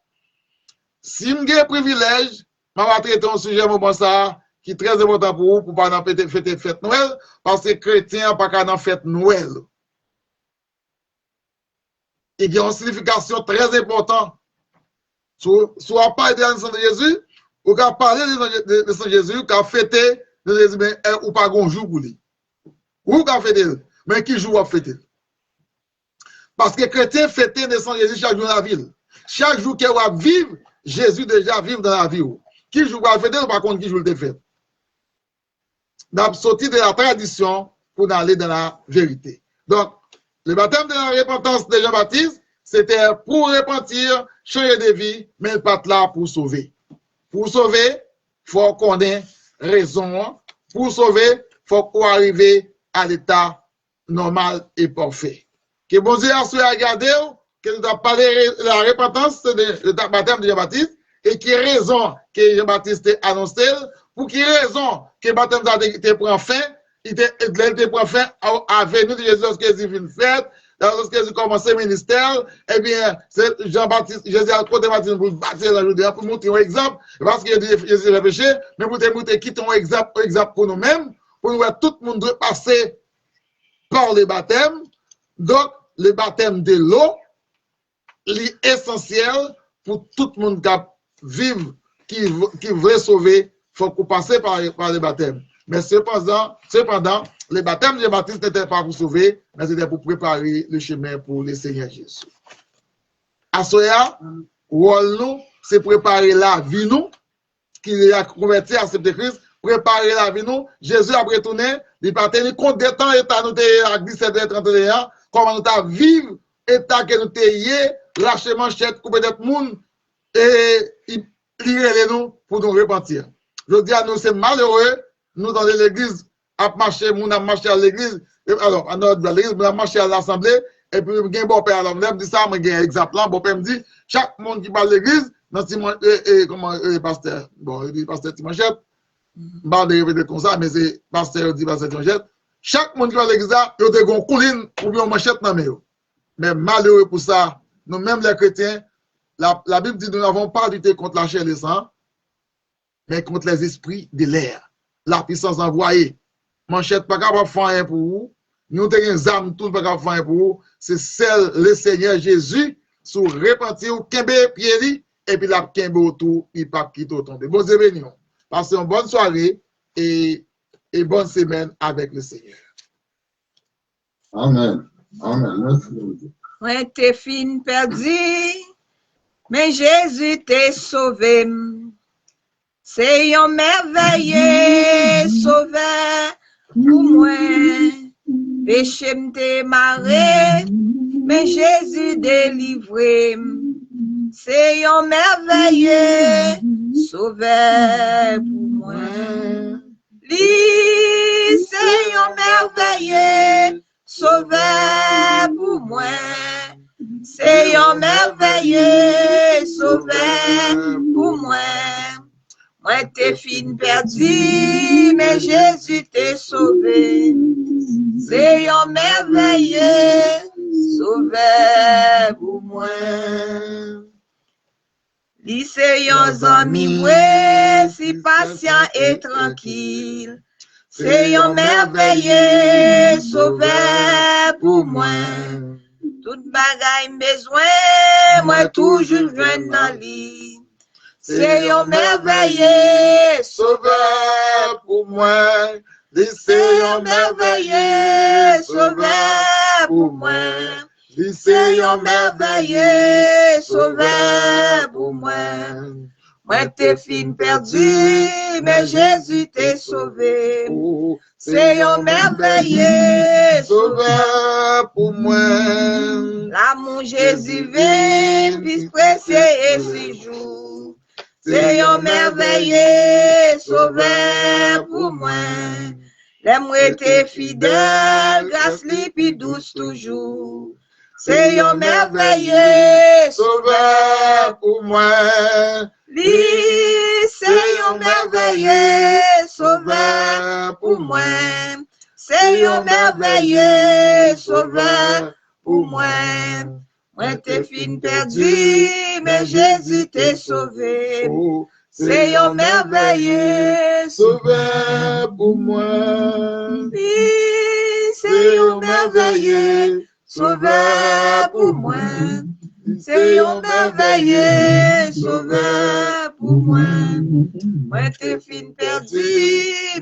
si vous avez un privilège, je vais traiter un sujet qui est très important pour vous, pour ne pas fêter fête Noël, parce que les chrétiens n'ont pas qu'à fête Noël. Il y a une signification très importante. Soit pas de la naissance de Jésus, ou qu'à parler de la naissance de Jésus, qu'à fêter de Jésus, ou pas un jour pour lui. Ou qu'à fêter, mais qui joue à fêter. Parce que les chrétiens fêtent la naissance de Jésus chaque jour dans la ville. chaque jour que vous vivre, Jésus déjà vivre dans la vie. Qui joue va faire, par contre, qui joue le fait. D'abord, sortir de la tradition pour aller dans la vérité. Donc, le baptême de la repentance de Jean-Baptiste, c'était pour repentir, changer de vie, mais pas là pour sauver. Pour sauver, il faut qu'on ait raison. Pour sauver, il faut qu'on arrive à l'état normal et parfait. Que bon Dieu a regardé, que nous avons parlé de la repentance de le baptême de Jean-Baptiste, et qui est raison que Jean-Baptiste a annoncé, pour qui est raison que le baptême était pris fin, il était pris fin à venir de Jésus lorsque Jésus vient faire, lorsque Jésus commence le ministère, eh bien, c'est Jean-Baptiste, Jésus a côté Baptiste pour baptiser la Judée, pour montrer un exemple, parce que Jésus a péché, mais pour montrer quitter un exemple pour nous-mêmes, pour nous voir tout le monde passer par le baptême. Donc, le baptême de l'eau, est essentiel pour tout le monde qui vivre, qui veut sauver, il faut qu'on passe par le baptême. Mais cependant, le baptême de Jean-Baptiste n'était pas pour sauver, mais c'était pour préparer le chemin pour le Seigneur Jésus. À cela, nous, c'est préparer la vie, nous, qui a converti à accepter Christ, préparer la vie, nous. Jésus a retourné, il n'a pas tenu compte des temps, état nous à 17 et 31, comment nous avons vivre, état que nous avons lâcher manchette, couper des monde, et il nous pour nous repentir. Je dis à nous, c'est malheureux, nous dans l'église, à marcher, nous avons marché à l'église, alors, à notre l'église, nous avons marché à l'assemblée, et puis, il y a un bon père, alors, je dis ça, mais il y a un exemple là, bon père me dit, chaque monde qui parle de l'église, comment, pasteur, bon, il dit pasteur Timanchette, je parle de répéter comme ça, mais c'est pasteur, dit pasteur Timanchette, chaque monde qui parle de l'église, il y a des couline ou bien une manchette dans le mais malheureux pour ça, nous-mêmes les chrétiens, la Bible dit que nous n'avons pas lutté contre la chair et le sang, mais contre les esprits de l'air. La puissance envoyée. Manchette pas capable de faire rien pour vous. Nous avons des âmes, tout pas capable de faire rien pour vous. C'est celle, le Seigneur Jésus, sur repentir, kembe piedi, et puis la kembe autour, il pas quitter tomber. Bon, c'est béni. Passez une bonne soirée et bonne semaine avec le Seigneur. Amen. Amen. Moi, t'es fin perdu, mais Jésus t'est sauvé. C'est un merveilleux sauveur pour moi. Péché m'te marré, mais Jésus délivré. C'est un merveilleux sauveur pour moi. Lui, c'est un merveilleux sauveur pour moi. C'est un merveilleux sauveur pour moi. Moi, t'es fin perdu, mais Jésus t'est sauvé. C'est un merveilleux sauveur pour moi. Lui, c'est un ami, moi, si patient et tranquille. C'est un merveilleux sauveur pour moi. Toute bagaille besoin, moi toujours jeune dans lui. C'est un merveilleux sauveur pour moi. C'est un merveilleux sauveur pour moi. C'est un merveilleux sauveur pour moi. Moi, t'es fin perdu, mais Jésus t'est sauvé. C'est un merveilleux sauveur pour moi. L'amour Jésus vient, puis précieux et si jour. C'est un merveilleux sauveur pour moi. L'amour était fidèle, grâce lui puis douce toujours. C'est un merveilleux sauveur pour moi. Lui, c'est un merveilleux sauveur pour moi. C'est un merveilleux sauveur pour moi. Moi, t'es fin perdu, mais Jésus t'est sauvé. C'est un merveilleux sauveur pour moi. Oui, c'est un merveilleux sauveur pour moi. C'est un merveilleux sauveur pour moi. Moi, t'es fin perdu,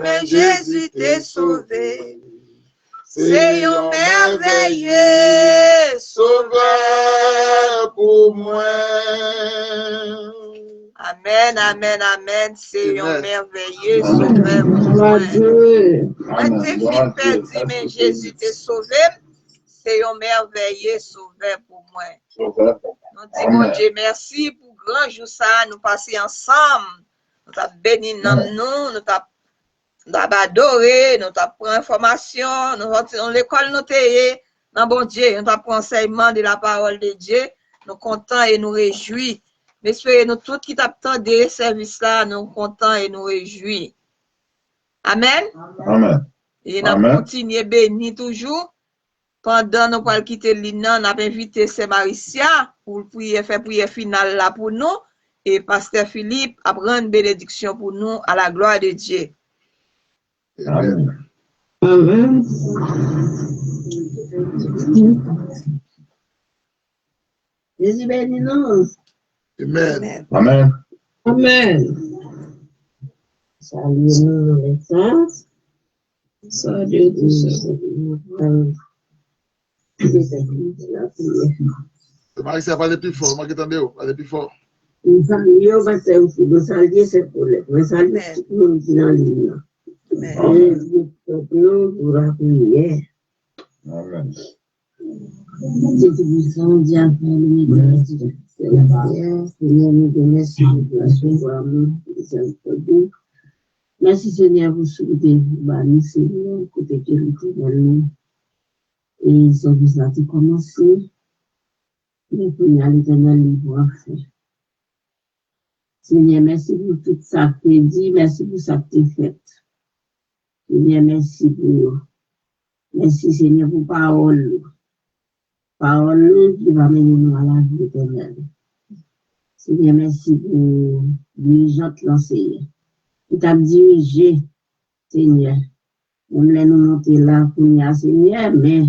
mais Jésus t'est sauvé. C'est un merveilleux sauveur pour moi. Amen, amen, amen. C'est un Amen. merveilleux sauveur pour moi. Moi, t'es vite perdu, mais Jésus t'a sauvé. C'est un merveilleux sauveur pour moi. Nous disons, mon Dieu, merci pour grand jour ça, nous passer ensemble. Nous t'avons béni nous t'avons adoré, nous t'avons pris information, nous avons l'école, nous t'avons dans bon Dieu, nous t'avons pris enseignement de la parole de Dieu. Nous contents et nous réjouis. Mais espérez nous tous qui t'attendent des services là, nous contents et nous réjouis. Amen. Amen. Et nous continuons béni toujours. Pendant nous allons quitter l'Inan, nous avons invité Sœur Maricia pour faire prière finale là pour nous. Et Pasteur Philippe a pris une bénédiction pour nous à la gloire de Dieu. Amen. Amen. Jésus bénit nous. Amen. Amen. Amen. Salut-nous les saints. Salut Marie, ça parle plus fort. Moi qui t'entends, parle plus fort. Nous saluons, pasteur aussi. Nous saluons ces problèmes. Nous saluons tout le monde qui est dans l'île. Nous pour la prière. Amen. Nous Dieu pour le Seigneur, nous remercions pour la chose. Merci Seigneur pour ce que nous Seigneur, côté que nous et ce que ça a commencé. Mais pour y aller dans le faire. Seigneur, merci pour tout ça que tu dit, merci pour ça que tu fait. Seigneur, merci pour. Merci Seigneur pour parole. Parole qui va mener nous à la vie éternelle. Seigneur, merci pour dirigeant l'enseigner. Qui t'a dirigé, Seigneur. On voulait nous monter là pour nous, Seigneur, mais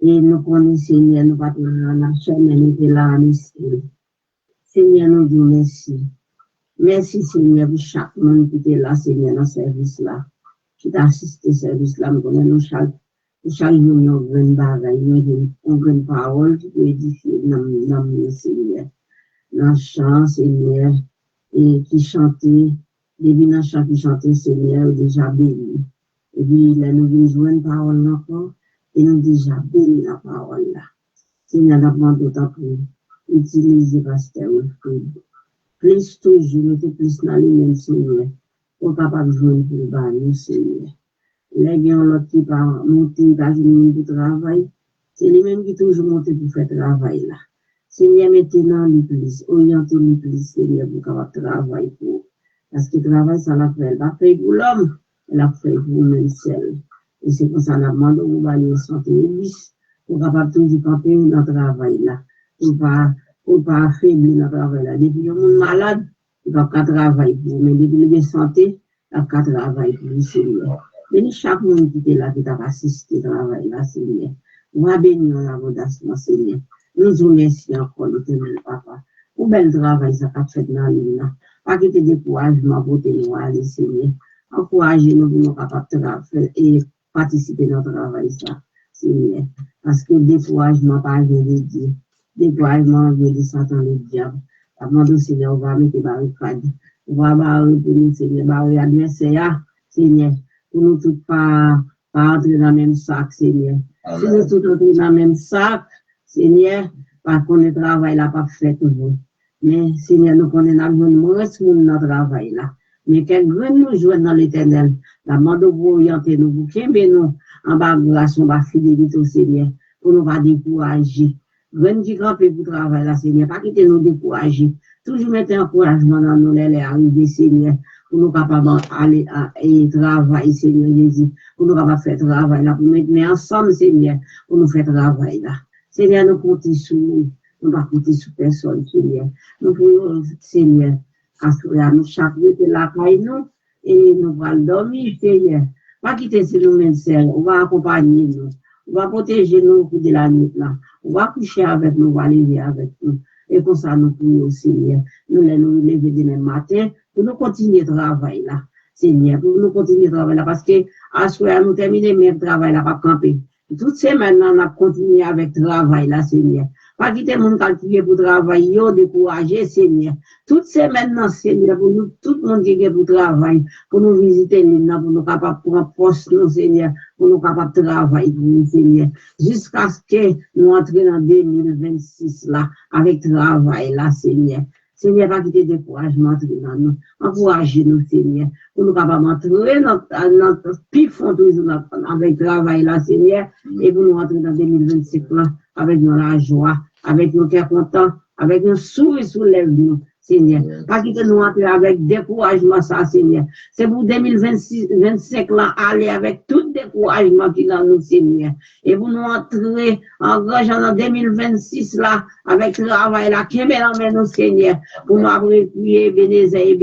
et nous connaissons, Seigneur, nous pas dans la chaîne, mais nous sommes là en esprit. Seigneur, nous disons merci. Merci, Seigneur, pour chaque monde qui est là, Seigneur, dans ce service-là. Qui t'a assisté à ce service-là, nous connaissons chaque jour, nous avons une bagaille, nous avons une parole qui peut édifier dans Seigneur. Dans le chant, Seigneur, et qui chantait, depuis dans le chant qui chantait, Seigneur, déjà béni. Et puis, là, nous venons jouer une parole encore, et nous déjà béni la parole là. Seigneur, nous demandons d'autant pour utiliser Pasteur Wilfrid. Plus toujours, nous plus dans les mêmes, Seigneur, pour capable de jouer pour le bas, Seigneur. Les gens l'autre qui va monter, qui venir pour travail, c'est les mêmes qui toujours montent pour faire travail là. Seigneur, maintenant l'église, orienter l'église, Seigneur, pour capable travailler pour. Parce que le travail, ça l'a fait, elle va faire pour l'homme, elle a fait pour nous seul. Et c'est pour ça qu'on a demandé au Valais santé pour capable toujours camper dans le travail là. Pour pas affaiblir dans le travail là. Depuis le monde malade, il va pas travailler pour, mais depuis le santé, il va pas travailler pour, Seigneur. Bénis chaque monde qui est là, qui t'a assisté au travail là, Seigneur. On va bénir l'abondance, Seigneur. Nous vous remercions encore, nous t'aimons, Papa. Pour bel travail, ça a fait dans l'île là. Pas quitter découragement pour nous aller, Seigneur. Encouragez-nous pour nous capables de faire et participer dans le travail, ça, Seigneur. Parce que découragement, pas vient de Dieu. Découragement vient de Satan, le diable. Avant de Seigneur, on va mettre des barricades. On va barrer pour nous, Seigneur, barrer l'adversaire, Seigneur. Pour nous tous pas entrer dans le même sac, Seigneur. Si nous tous entrer dans le même sac, Seigneur, par contre, le travail là pas fait toujours. Mais, Seigneur, nous connaissons moins de notre travail là. Mais quel grand nous jouons dans l'éternel. La demande pour orienter nous, pour qu'il nous en bas grâce, en bas fidélité au Seigneur, pour nous pas décourager. Grand qui camper pour travail là, Seigneur, pas quitter nous décourager. Toujours mettre encouragement dans nous, les arriver, Seigneur, pour nous capables d'aller et travailler, Seigneur Jésus, pour nous capables de faire travail là, pour nous mettre ensemble, Seigneur, pour nous faire travail là. Seigneur, nous comptons sur nous, nous ne pas compter sur personne, Seigneur. Nous pouvons, Seigneur, assurer à nous chaque jour de la caille, nous, et nous allons dormir, Seigneur. Pas quitter sur nous-mêmes, Seigneur. On va accompagner nous. On va protéger nous au cours de la nuit, là. On va coucher avec nous, on va lever avec nous. Et comme ça, nous prions, Seigneur. Nous nous lever demain matin pour nous continuer le travail, là. Seigneur, pour nous continuer le travail, là. Parce que, à ce moment, nous terminons même travail, là, pas camper. Toutes ces semaines, on a continué avec le travail, là, Seigneur. Pas quitter mon calculer pour travailler, décourager, Seigneur. Toute semaine, non, Seigneur, pour nous, tout le monde qui est pour travailler, pour nous visiter, pour nous capables de prendre poste, nous, Seigneur, pour nous capables de travailler pour nous, Seigneur. Jusqu'à ce que nous entrions en 2026, là, avec travail, là, Seigneur. Seigneur, pas quitter découragement dans nous. Encouragez-nous, Seigneur, pour nous capables d'entrer dans notre pifon toujours avec travail, là, Seigneur, et pour nous rentrer dans 2025, là, avec nous la joie, avec nos cœurs contents, avec nos sourires sous les nous, Seigneur. Pas quitter nous entrer avec découragement, ça, Seigneur. C'est pour 2025 là, aller avec tout découragement qui est dans nous, Seigneur. Et pour nous entrer en grand en 2026 là, avec le travail là, qui met nous, Seigneur. Pour nous après prier, Bénézé,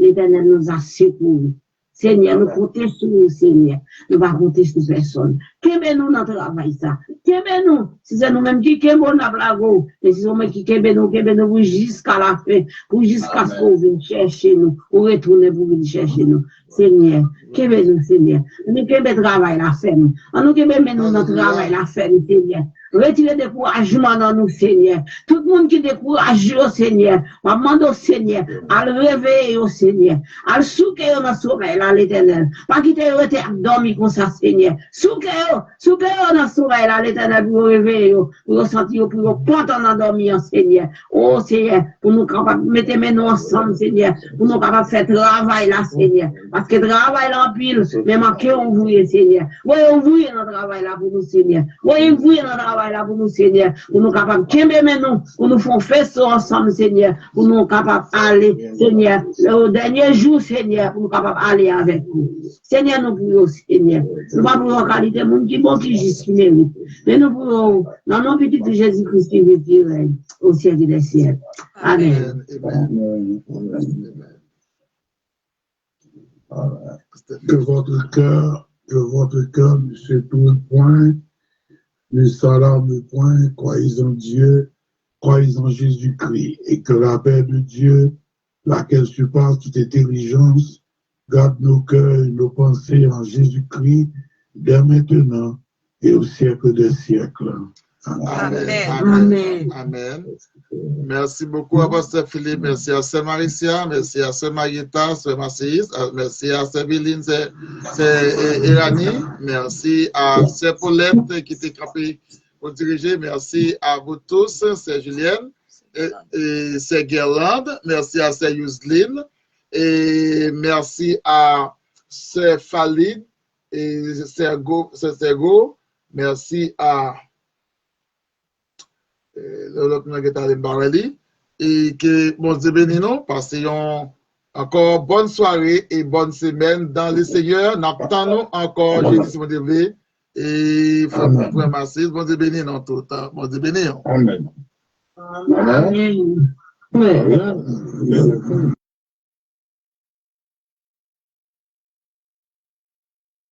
l'Éternel nous a secouru. Seigneur, nous comptons sur nous, Seigneur. Nous ne pas compter sur personne. Qu'aimez-nous dans le travail, ça. Qu'aimez-nous. Si c'est nous-mêmes qui qu'aimons la blague, et si c'est nous qui qu'aimez-nous jusqu'à la fin, pour jusqu'à ce qu'on vienne chercher nous, ou retourner pour venir chercher nous. Seigneur, qu'aimez-nous, Seigneur. Nous qu'aimons le travail, la ferme. Nous qu'aimons notre travail, la ferme, Seigneur. Retirez le découragement dans nous, Seigneur. Tout le monde qui décourage au Seigneur, on demande au Seigneur, à le réveiller au Seigneur, à le souquer dans le sommeil, là, l'Éternel. Pas quitter le dormir comme ça, Seigneur. Souquer dans le sommeil, là, l'Éternel, pour réveiller, pour ressentir, pour content dans dormir, Seigneur. Oh, Seigneur, pour nous capables, mettez nous ensemble, Seigneur, pour nous capables de faire travail, là, Seigneur. Parce que travail, là, en pile, mais manquez, on voulait, Seigneur. Oui, on voulait dans le travail, là, pour nous, Seigneur. Oui, on voulait dans le travail, là pour nous, Seigneur, pour nous capables de nous, pour nous faire faire ensemble, Seigneur, pour nous capables d'aller, Seigneur, au dernier jour, Seigneur, pour nous capables d'aller avec vous. Seigneur, nous prions, Seigneur. Nous pas pour en qualité de monde qui bon, qui juste, qui mérite. Mais nous prions, dans nos petits de Jésus-Christ, qui veut au siècle des siècles. Amen. Que votre cœur ne se tourne point, ne s'alarme point, croyez en Dieu, croyez en Jésus-Christ, et que la paix de Dieu, laquelle surpasse toute intelligence, garde nos cœurs et nos pensées en Jésus-Christ, dès maintenant et au siècle des siècles. Amen. Amen. Amen. Merci beaucoup à Pasteur Philippe, merci à Sœur Maricia, merci à Sœur Marietta, Sœur Masséis, merci à Sœur Béline, c'est Irani, merci à Sœur Paulette qui était campée pour diriger, merci à vous tous, c'est Julienne, et c'est Guirlande, merci à Sœur Yuseline, et merci à Sœur Falid et Sœur Go, merci à l'autre qui est allé Barreli, et que bon Dieu bénisse nous, passez encore bonne soirée et bonne semaine dans le Seigneur. N'attendons encore jeudi si vous devez, et frère Massis, bon Dieu bénisse nous tout le temps. Bon Dieu bénisse. Amen. Amen. Amen.